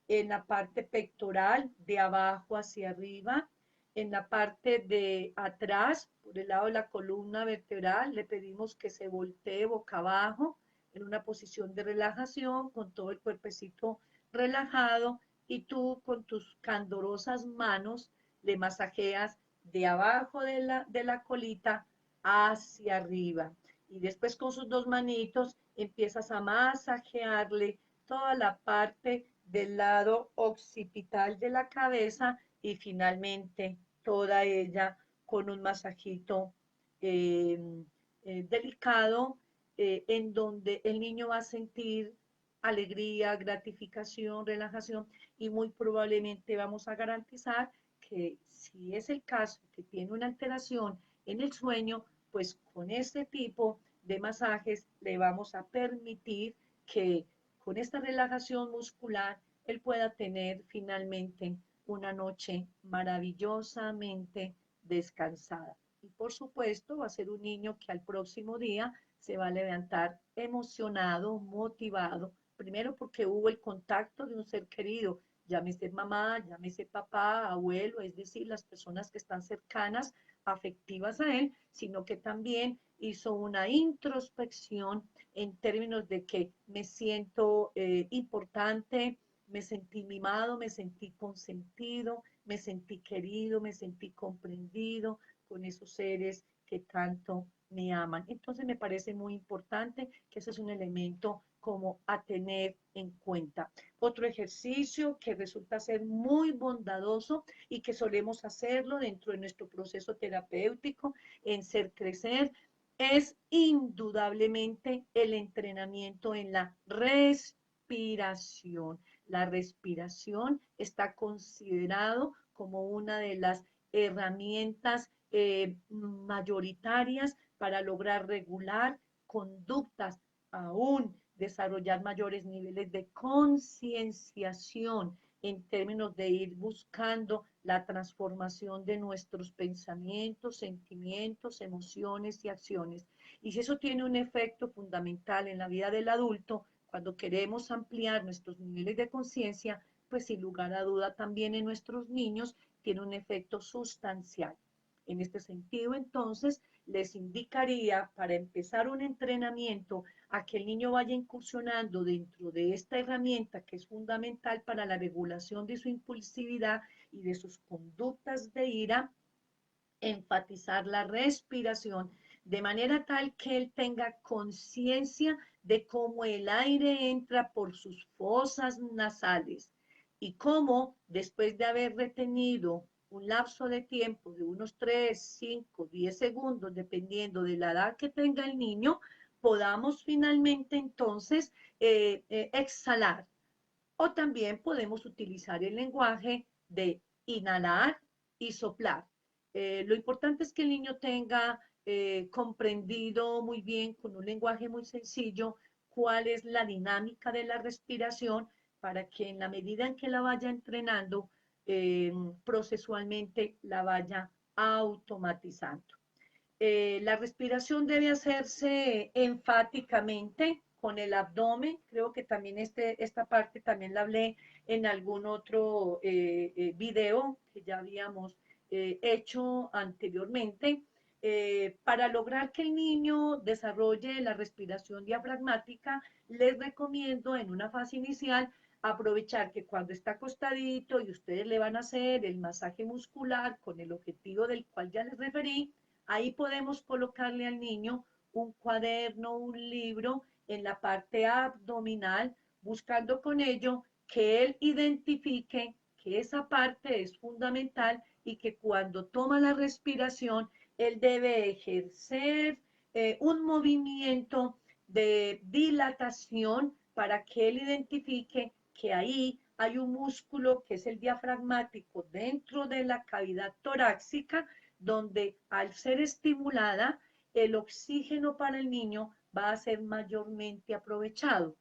[SPEAKER 1] en la parte pectoral, de abajo hacia arriba, en la parte de atrás, por el lado de la columna vertebral, le pedimos que se voltee boca abajo en una posición de relajación, con todo el cuerpecito relajado, y tú con tus candorosas manos le masajeas de abajo de la colita hacia arriba. Y después con sus dos manitos empiezas a masajearle toda la parte del lado occipital de la cabeza y finalmente toda ella con un masajito eh, delicado, en donde el niño va a sentir alegría, gratificación, relajación, y muy probablemente vamos a garantizar que si es el caso que tiene una alteración en el sueño, pues con este tipo de masajes le vamos a permitir que con esta relajación muscular él pueda tener finalmente una noche maravillosamente descansada. Y por supuesto va a ser un niño que al próximo día se va a levantar emocionado, motivado, primero porque hubo el contacto de un ser querido, llámese mamá, llámese papá, abuelo, es decir, las personas que están cercanas afectivas a él, sino que también hizo una introspección en términos de que me siento importante, me sentí mimado, me sentí consentido, me sentí querido, me sentí comprendido con esos seres que tanto me aman. Entonces me parece muy importante que ese es un elemento como a tener en cuenta. Otro ejercicio que resulta ser muy bondadoso y que solemos hacerlo dentro de nuestro proceso terapéutico en Ser Crecer es indudablemente el entrenamiento en la respiración. La respiración está considerado como una de las herramientas mayoritarias para lograr regular conductas, aún desarrollar mayores niveles de concienciación en términos de ir buscando la transformación de nuestros pensamientos, sentimientos, emociones y acciones. Y si eso tiene un efecto fundamental en la vida del adulto, cuando queremos ampliar nuestros niveles de conciencia, pues sin lugar a duda también en nuestros niños tiene un efecto sustancial. En este sentido, entonces, les indicaría para empezar un entrenamiento a que el niño vaya incursionando dentro de esta herramienta que es fundamental para la regulación de su impulsividad y de sus conductas de ira, enfatizar la respiración de manera tal que él tenga conciencia de cómo el aire entra por sus fosas nasales y cómo después de haber retenido un lapso de tiempo de unos 3, 5, 10 segundos, dependiendo de la edad que tenga el niño, podamos finalmente entonces exhalar. O también podemos utilizar el lenguaje de inhalar y soplar. Lo importante es que el niño tenga comprendido muy bien, con un lenguaje muy sencillo, cuál es la dinámica de la respiración para que en la medida en que la vaya entrenando, procesualmente la vaya automatizando. La respiración debe hacerse enfáticamente con el abdomen. Creo que también esta parte también la hablé en algún otro video que ya habíamos hecho anteriormente. Para lograr que el niño desarrolle la respiración diafragmática, les recomiendo en una fase inicial aprovechar que cuando está acostadito y ustedes le van a hacer el masaje muscular con el objetivo del cual ya les referí, ahí podemos colocarle al niño un cuaderno, un libro en la parte abdominal, buscando con ello que él identifique que esa parte es fundamental y que cuando toma la respiración, él debe ejercer un movimiento de dilatación para que él identifique que ahí hay un músculo que es el diafragmático dentro de la cavidad torácica, donde al ser estimulada, el oxígeno para el niño va a ser mayormente aprovechado.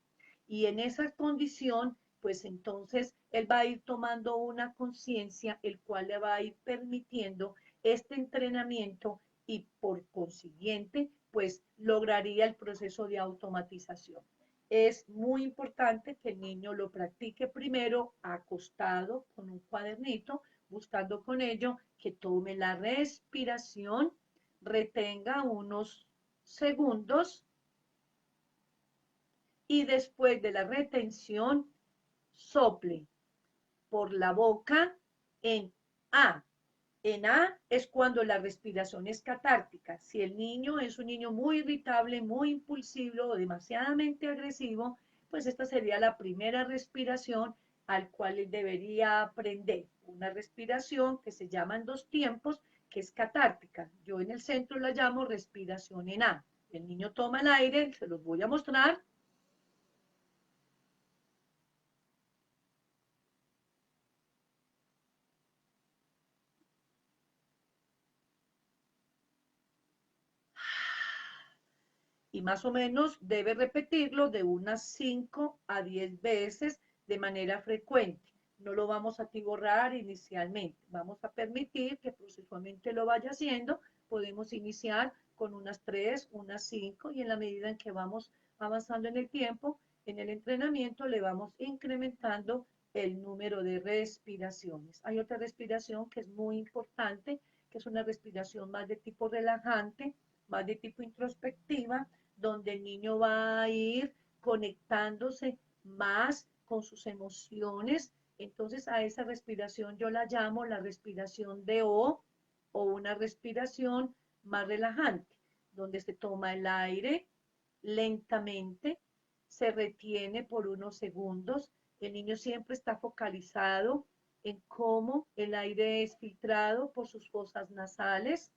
[SPEAKER 1] Y en esa condición, pues entonces él va a ir tomando una conciencia, el cual le va a ir permitiendo este entrenamiento y por consiguiente, pues lograría el proceso de automatización. Es muy importante que el niño lo practique primero acostado con un cuadernito, buscando con ello que tome la respiración, retenga unos segundos y después de la retención sople por la boca en A. En A es cuando la respiración es catártica. Si el niño es un niño muy irritable, muy impulsivo o demasiadamente agresivo, pues esta sería la primera respiración al cual él debería aprender. Una respiración que se llama en dos tiempos, que es catártica. Yo en el centro la llamo respiración en A. El niño toma el aire, se los voy a mostrar. Y más o menos debe repetirlo de unas 5 a 10 veces de manera frecuente. No lo vamos a atiborrar inicialmente, vamos a permitir que procesualmente lo vaya haciendo. Podemos iniciar con unas 3, unas 5 y en la medida en que vamos avanzando en el tiempo, en el entrenamiento le vamos incrementando el número de respiraciones. Hay otra respiración que es muy importante, que es una respiración más de tipo relajante, más de tipo introspectiva, donde el niño va a ir conectándose más con sus emociones. Entonces a esa respiración yo la llamo la respiración de o una respiración más relajante, donde se toma el aire lentamente, se retiene por unos segundos. El niño siempre está focalizado en cómo el aire es filtrado por sus fosas nasales,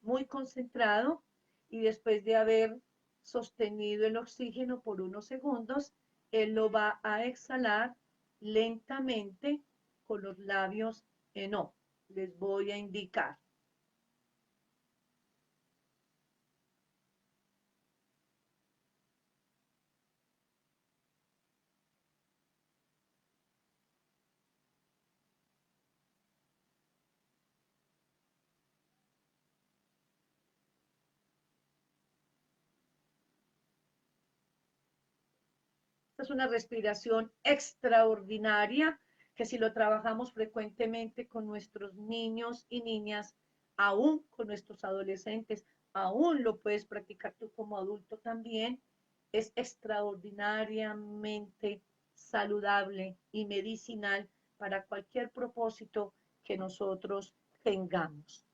[SPEAKER 1] muy concentrado, y después de haber sostenido el oxígeno por unos segundos, él lo va a exhalar lentamente con los labios en O. Les voy a indicar. Esta es una respiración extraordinaria que si lo trabajamos frecuentemente con nuestros niños y niñas, aún con nuestros adolescentes, aún lo puedes practicar tú como adulto también, es extraordinariamente saludable y medicinal para cualquier propósito que nosotros tengamos.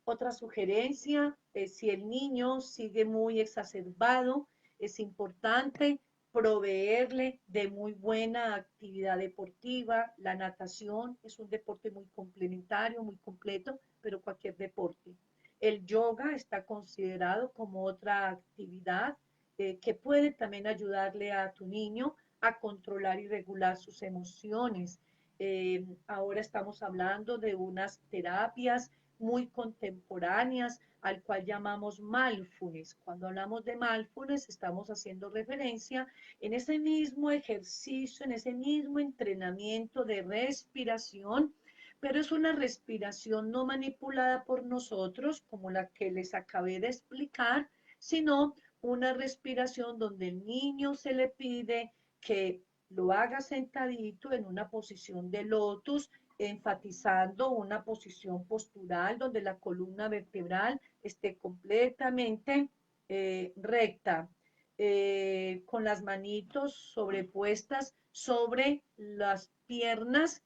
[SPEAKER 1] Otra sugerencia es si el niño sigue muy exacerbado, es importante proveerle de muy buena actividad deportiva. La natación es un deporte muy complementario, muy completo, pero cualquier deporte. El yoga está considerado como otra actividad que puede también ayudarle a tu niño a controlar y regular sus emociones. Ahora estamos hablando de unas terapias muy contemporáneas al cual llamamos mindfulness. Cuando hablamos de mindfulness estamos haciendo referencia en ese mismo ejercicio, en ese mismo entrenamiento de respiración, pero es una respiración no manipulada por nosotros, como la que les acabé de explicar, sino una respiración donde el niño se le pide que lo haga sentadito en una posición de lotus, enfatizando una posición postural donde la columna vertebral esté completamente recta, con las manitos sobrepuestas sobre las piernas,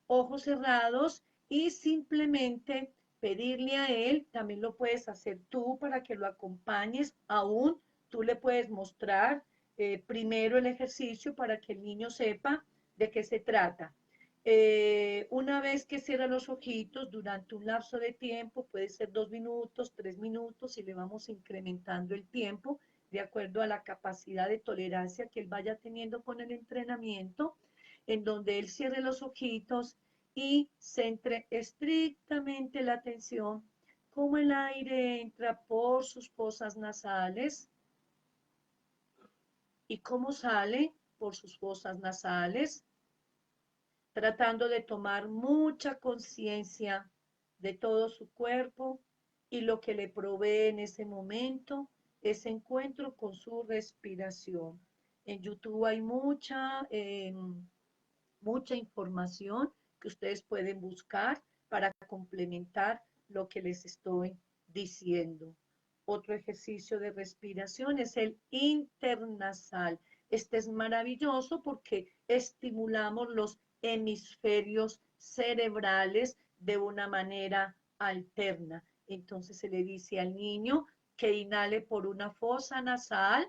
[SPEAKER 1] ojos cerrados y simplemente pedirle a él, también lo puedes hacer tú para que lo acompañes, aún tú le puedes mostrar primero el ejercicio para que el niño sepa de qué se trata. Una vez que cierra los ojitos durante un lapso de tiempo, puede ser 2 minutos, 3 minutos, y le vamos incrementando el tiempo de acuerdo a la capacidad de tolerancia que él vaya teniendo con el entrenamiento, en donde él cierre los ojitos y centre estrictamente la atención cómo el aire entra por sus fosas nasales y cómo sale por sus fosas nasales, tratando de tomar mucha conciencia de todo su cuerpo y lo que le provee en ese momento ese encuentro con su respiración. En YouTube hay mucha información que ustedes pueden buscar para complementar lo que les estoy diciendo. Otro ejercicio de respiración es el internasal. Este es maravilloso porque estimulamos los hemisferios cerebrales de una manera alterna. Entonces se le dice al niño que inhale por una fosa nasal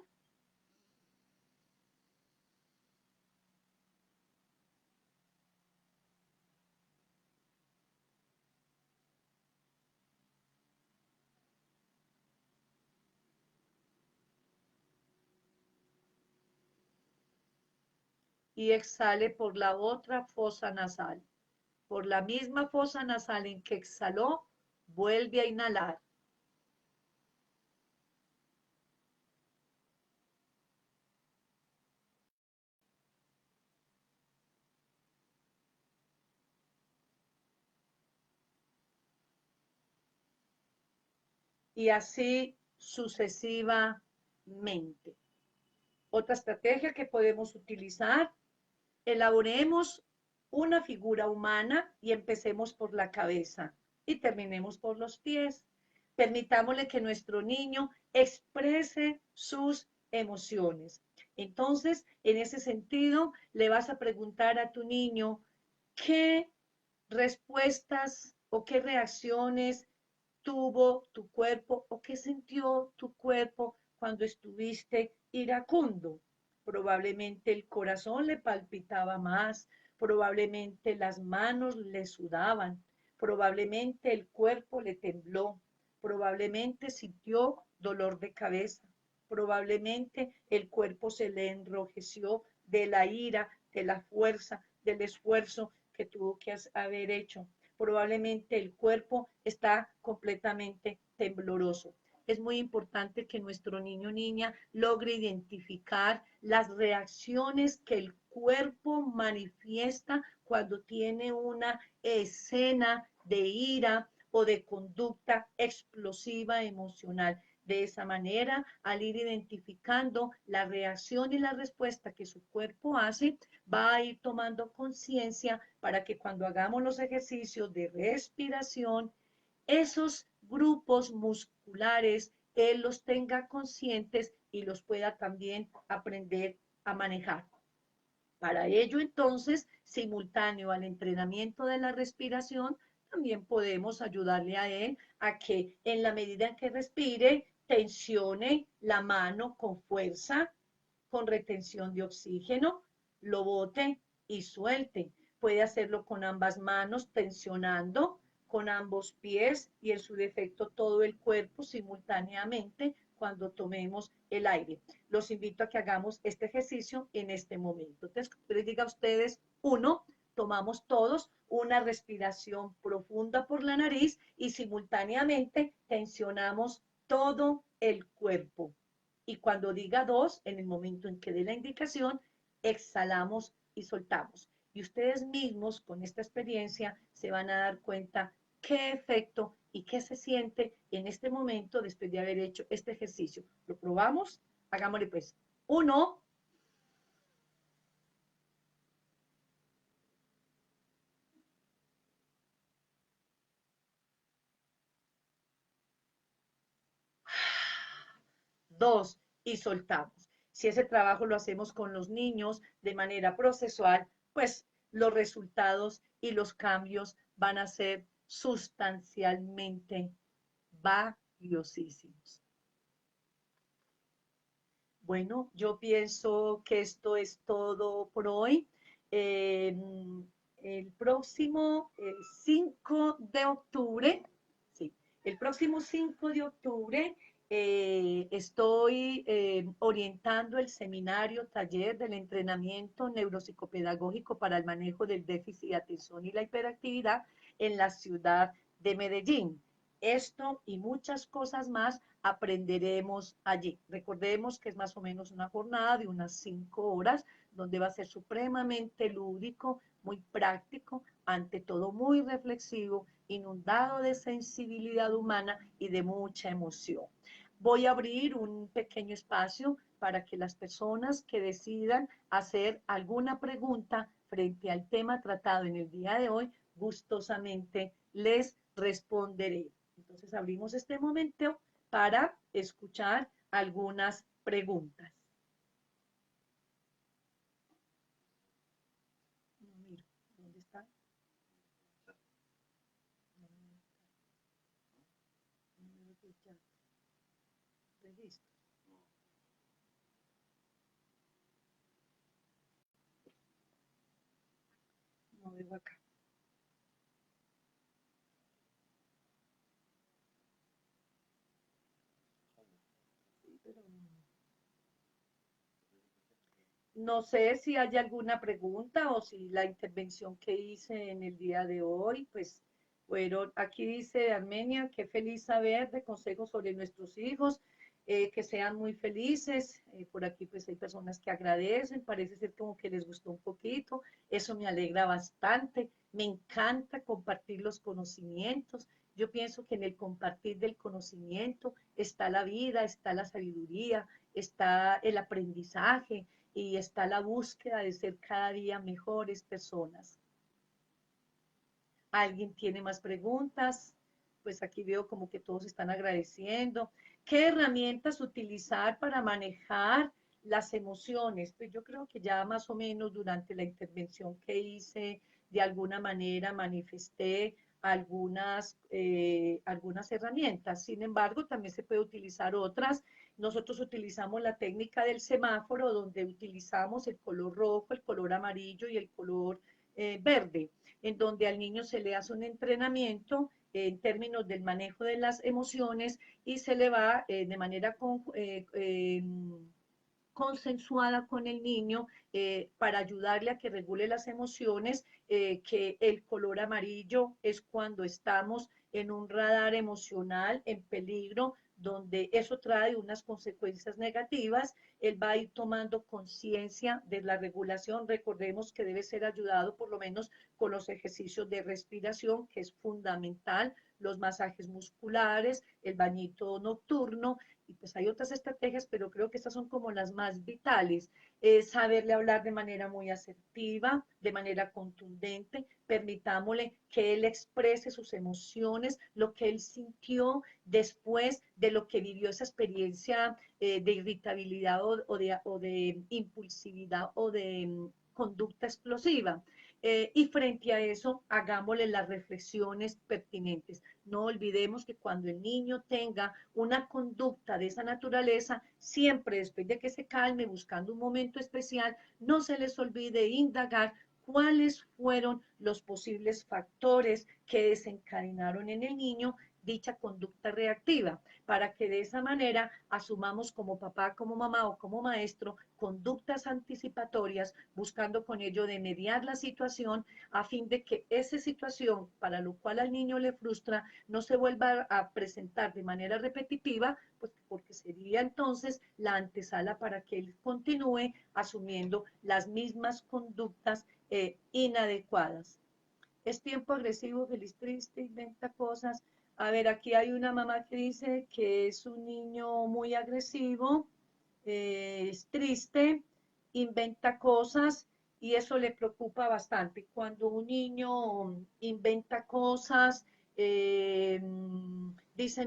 [SPEAKER 1] y exhale por la otra fosa nasal. Por la misma fosa nasal en que exhaló, vuelve a inhalar. Y así sucesivamente. Otra estrategia que podemos utilizar, elaboremos una figura humana y empecemos por la cabeza y terminemos por los pies. Permitámosle que nuestro niño exprese sus emociones. Entonces, en ese sentido, le vas a preguntar a tu niño qué respuestas o qué reacciones tuvo tu cuerpo o qué sintió tu cuerpo cuando estuviste iracundo. Probablemente el corazón le palpitaba más, probablemente las manos le sudaban, probablemente el cuerpo le tembló, probablemente sintió dolor de cabeza, probablemente el cuerpo se le enrojeció de la ira, de la fuerza, del esfuerzo que tuvo que haber hecho. Probablemente el cuerpo está completamente tembloroso. Es muy importante que nuestro niño o niña logre identificar las reacciones que el cuerpo manifiesta cuando tiene una escena de ira o de conducta explosiva emocional. De esa manera, al ir identificando la reacción y la respuesta que su cuerpo hace, va a ir tomando conciencia para que cuando hagamos los ejercicios de respiración, esos grupos musculares, él los tenga conscientes y los pueda también aprender a manejar. Para ello, entonces, simultáneo al entrenamiento de la respiración, también podemos ayudarle a él a que en la medida en que respire, tensione la mano con fuerza, con retención de oxígeno, lo bote y suelte. Puede hacerlo con ambas manos, tensionando, con ambos pies y en su defecto todo el cuerpo simultáneamente cuando tomemos el aire. Los invito a que hagamos este ejercicio en este momento. Entonces, les diga a ustedes, uno, tomamos todos una respiración profunda por la nariz y simultáneamente tensionamos todo el cuerpo. Y cuando diga dos, en el momento en que dé la indicación, exhalamos y soltamos. Y ustedes mismos con esta experiencia se van a dar cuenta qué efecto y qué se siente en este momento después de haber hecho este ejercicio. ¿Lo probamos? Hagámosle pues. Uno, dos y soltamos. Si ese trabajo lo hacemos con los niños de manera procesual, pues los resultados y los cambios van a ser sustancialmente valiosísimos. Bueno, yo pienso que esto es todo por hoy. Eh, el próximo 5 de octubre, sí, el próximo 5 de octubre estoy orientando el seminario taller del entrenamiento neuropsicopedagógico para el manejo del déficit de atención y la hiperactividad en la ciudad de Medellín. Esto y muchas cosas más aprenderemos allí. Recordemos que es más o menos una jornada de unas 5 horas, donde va a ser supremamente lúdico, muy práctico, ante todo muy reflexivo, inundado de sensibilidad humana y de mucha emoción. Voy a abrir un pequeño espacio para que las personas que decidan hacer alguna pregunta frente al tema tratado en el día de hoy, gustosamente les responderé. Entonces abrimos este momento para escuchar algunas preguntas. Mira, ¿dónde está? Registro. No veo acá. Sí, pero no sé si hay alguna pregunta o si la intervención que hice en el día de hoy, pues fueron, aquí dice Armenia, qué feliz saber de consejos sobre nuestros hijos, que sean muy felices. Por aquí pues hay personas que agradecen, parece ser como que les gustó un poquito, eso me alegra bastante, me encanta compartir los conocimientos. Yo pienso que en el compartir del conocimiento está la vida, está la sabiduría, está el aprendizaje y está la búsqueda de ser cada día mejores personas. ¿Alguien tiene más preguntas? Pues aquí veo como que todos están agradeciendo. ¿Qué herramientas utilizar para manejar las emociones? Pues yo creo que ya más o menos durante la intervención que hice, de alguna manera manifesté algunas herramientas. Sin embargo, también se puede utilizar otras. Nosotros utilizamos la técnica del semáforo, donde utilizamos el color rojo, el color amarillo y el color verde, en donde al niño se le hace un entrenamiento en términos del manejo de las emociones y se le va de manera consensuada con el niño para ayudarle a que regule las emociones, que el color amarillo es cuando estamos en un radar emocional en peligro, donde eso trae unas consecuencias negativas. Él va a ir tomando conciencia de la regulación. Recordemos que debe ser ayudado por lo menos con los ejercicios de respiración, que es fundamental, los masajes musculares, el bañito nocturno, y pues hay otras estrategias, pero creo que estas son como las más vitales. Saberle hablar de manera muy asertiva, de manera contundente, permitámosle que él exprese sus emociones, lo que él sintió después de lo que vivió esa experiencia de irritabilidad o de impulsividad o de conducta explosiva. Y frente a eso, hagámosle las reflexiones pertinentes. No olvidemos que cuando el niño tenga una conducta de esa naturaleza, siempre después de que se calme, buscando un momento especial, no se les olvide indagar cuáles fueron los posibles factores que desencadenaron en el niño dicha conducta reactiva, para que de esa manera asumamos como papá, como mamá o como maestro conductas anticipatorias, buscando con ello de mediar la situación a fin de que esa situación para lo cual al niño le frustra no se vuelva a presentar de manera repetitiva, pues porque sería entonces la antesala para que él continúe asumiendo las mismas conductas inadecuadas. Es tiempo agresivo, feliz, triste, inventa cosas. A ver, aquí hay una mamá que dice que es un niño muy agresivo, es triste, inventa cosas y eso le preocupa bastante. Cuando un niño inventa cosas, dice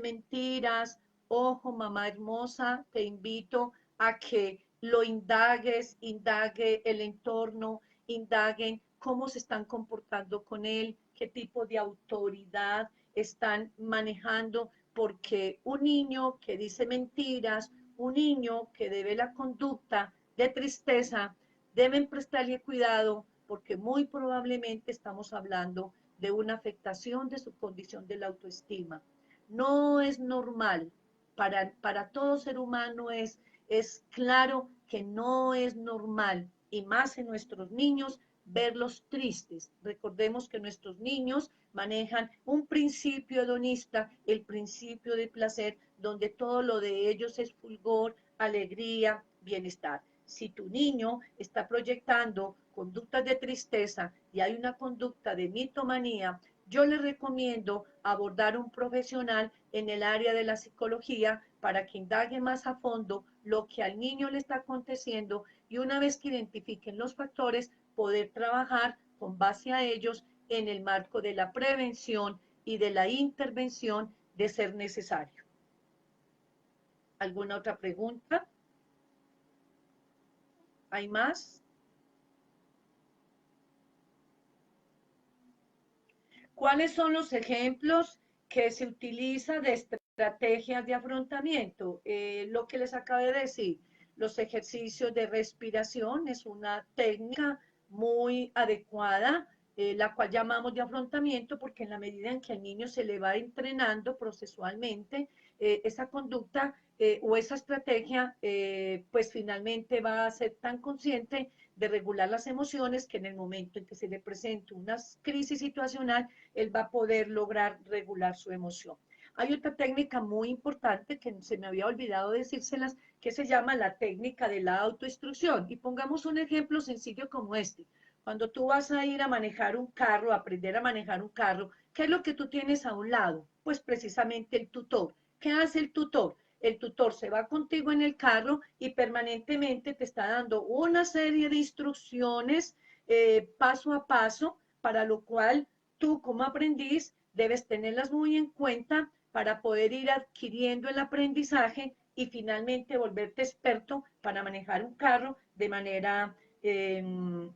[SPEAKER 1] mentiras, ojo, mamá hermosa, te invito a que lo indagues, indague el entorno, indaguen cómo se están comportando con él, qué tipo de autoridad están manejando, porque un niño que dice mentiras, un niño que debe la conducta de tristeza, deben prestarle cuidado porque muy probablemente estamos hablando de una afectación de su condición de la autoestima. No es normal, para todo ser humano es claro que no es normal, y más en nuestros niños, verlos tristes. Recordemos que nuestros niños manejan un principio hedonista, el principio de placer, donde todo lo de ellos es fulgor, alegría, bienestar. Si tu niño está proyectando conductas de tristeza y hay una conducta de mitomanía, yo le recomiendo abordar un profesional en el área de la psicología para que indague más a fondo lo que al niño le está aconteciendo y una vez que identifiquen los factores, poder trabajar con base a ellos en el marco de la prevención y de la intervención de ser necesario. ¿Alguna otra pregunta? ¿Hay más? ¿Cuáles son los ejemplos que se utiliza de estrategias de afrontamiento? Lo que les acabé de decir, los ejercicios de respiración es una técnica muy adecuada, la cual llamamos de afrontamiento porque en la medida en que al niño se le va entrenando procesualmente, esa conducta o esa estrategia, pues finalmente va a ser tan consciente de regular las emociones que en el momento en que se le presente una crisis situacional, él va a poder lograr regular su emoción. Hay otra técnica muy importante que se me había olvidado decírselas, que se llama la técnica de la autoinstrucción. Y pongamos un ejemplo sencillo como este. Cuando tú vas a ir a manejar un carro, a aprender a manejar un carro, ¿qué es lo que tú tienes a un lado? Pues precisamente el tutor. ¿Qué hace el tutor? El tutor se va contigo en el carro y permanentemente te está dando una serie de instrucciones paso a paso, para lo cual tú como aprendiz debes tenerlas muy en cuenta para poder ir adquiriendo el aprendizaje y finalmente volverte experto para manejar un carro de manera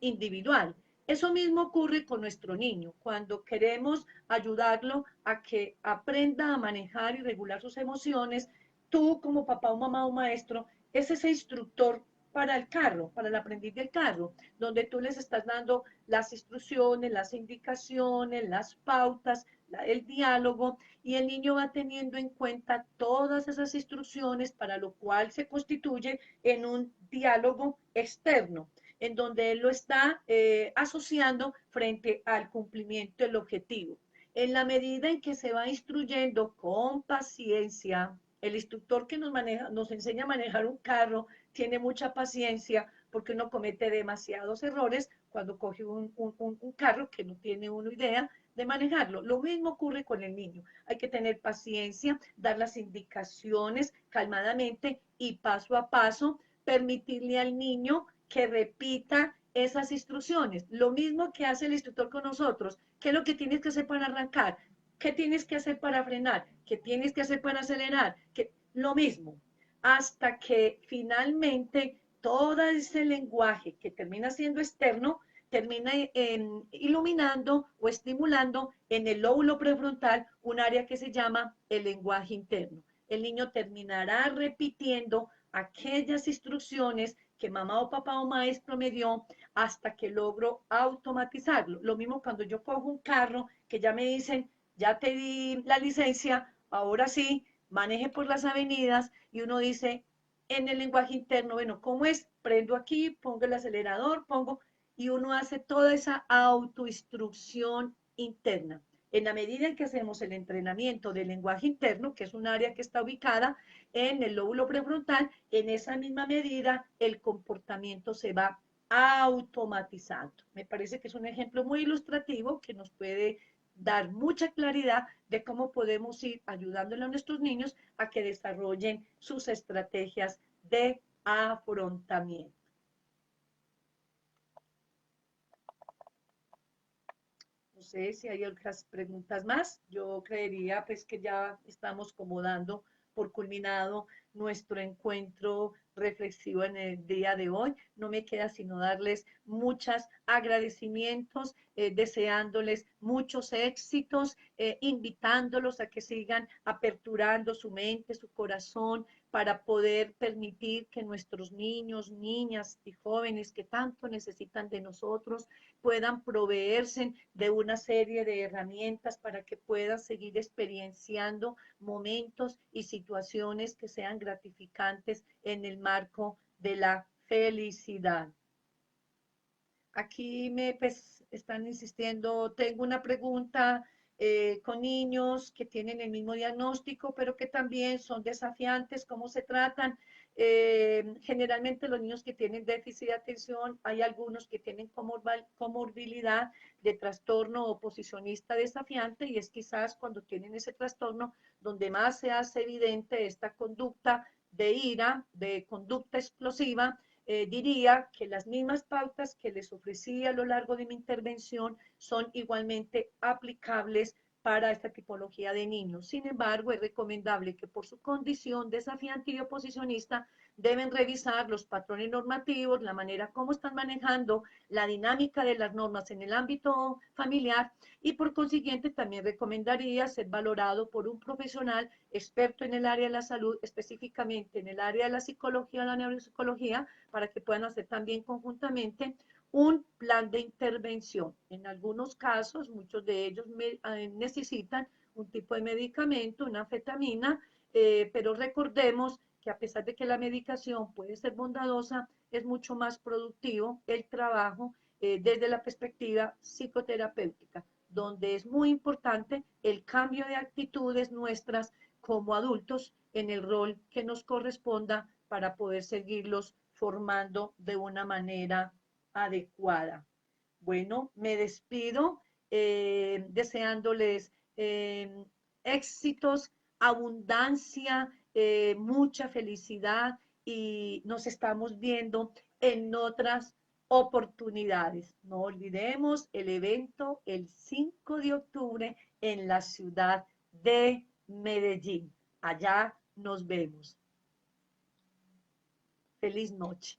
[SPEAKER 1] individual. Eso mismo ocurre con nuestro niño. Cuando queremos ayudarlo a que aprenda a manejar y regular sus emociones, tú como papá o mamá o maestro es ese instructor para el carro, para el aprendiz del carro, donde tú les estás dando las instrucciones, las indicaciones, las pautas, el diálogo, y el niño va teniendo en cuenta todas esas instrucciones, para lo cual se constituye en un diálogo externo, en donde él lo está asociando frente al cumplimiento del objetivo. En la medida en que se va instruyendo con paciencia, el instructor que nos enseña a manejar un carro tiene mucha paciencia porque uno comete demasiados errores cuando coge un carro que no tiene una idea de manejarlo. Lo mismo ocurre con el niño. Hay que tener paciencia, dar las indicaciones calmadamente y paso a paso, permitirle al niño que repita esas instrucciones. Lo mismo que hace el instructor con nosotros. ¿Qué es lo que tienes que hacer para arrancar? ¿Qué tienes que hacer para frenar? ¿Qué tienes que hacer para acelerar? Lo mismo, hasta que finalmente todo ese lenguaje que termina siendo externo termina iluminando o estimulando en el lóbulo prefrontal un área que se llama el lenguaje interno. El niño terminará repitiendo aquellas instrucciones que mamá o papá o maestro me dio hasta que logro automatizarlo. Lo mismo cuando yo cojo un carro que ya me dicen, ya te di la licencia, ahora sí, maneje por las avenidas, y uno dice en el lenguaje interno, bueno, ¿cómo es? Prendo aquí, pongo el acelerador, y uno hace toda esa autoinstrucción interna. En la medida en que hacemos el entrenamiento del lenguaje interno, que es un área que está ubicada en el lóbulo prefrontal, en esa misma medida el comportamiento se va automatizando. Me parece que es un ejemplo muy ilustrativo que nos puede dar mucha claridad de cómo podemos ir ayudándole a nuestros niños a que desarrollen sus estrategias de afrontamiento. No sé si hay otras preguntas más. Yo creería pues que ya estamos como dando por culminado nuestro encuentro reflexivo en el día de hoy. No me queda sino darles muchos agradecimientos, deseándoles muchos éxitos, invitándolos a que sigan aperturando su mente, su corazón, para poder permitir que nuestros niños, niñas y jóvenes que tanto necesitan de nosotros puedan proveerse de una serie de herramientas para que puedan seguir experienciando momentos y situaciones que sean gratificantes en el marco de la felicidad. Aquí me pues, están insistiendo, tengo una pregunta con niños que tienen el mismo diagnóstico, pero que también son desafiantes, ¿cómo se tratan? Generalmente los niños que tienen déficit de atención, hay algunos que tienen comorbilidad de trastorno oposicionista desafiante, y es quizás cuando tienen ese trastorno donde más se hace evidente esta conducta de ira, de conducta explosiva. Diría que las mismas pautas que les ofrecí a lo largo de mi intervención son igualmente aplicables para esta tipología de niños. Sin embargo, es recomendable que por su condición desafiante y oposicionista deben revisar los patrones normativos, la manera como están manejando la dinámica de las normas en el ámbito familiar, y por consiguiente también recomendaría ser valorado por un profesional experto en el área de la salud, específicamente en el área de la psicología o la neuropsicología, para que puedan hacer también conjuntamente un plan de intervención. En algunos casos, muchos de ellos necesitan un tipo de medicamento, una anfetamina, pero recordemos que a pesar de que la medicación puede ser bondadosa, es mucho más productivo el trabajo desde la perspectiva psicoterapéutica, donde es muy importante el cambio de actitudes nuestras como adultos en el rol que nos corresponda para poder seguirlos formando de una manera adecuada. Bueno, me despido deseándoles éxitos, abundancia, mucha felicidad, y nos estamos viendo en otras oportunidades. No olvidemos el evento el 5 de octubre en la ciudad de Medellín. Allá nos vemos. Feliz noche.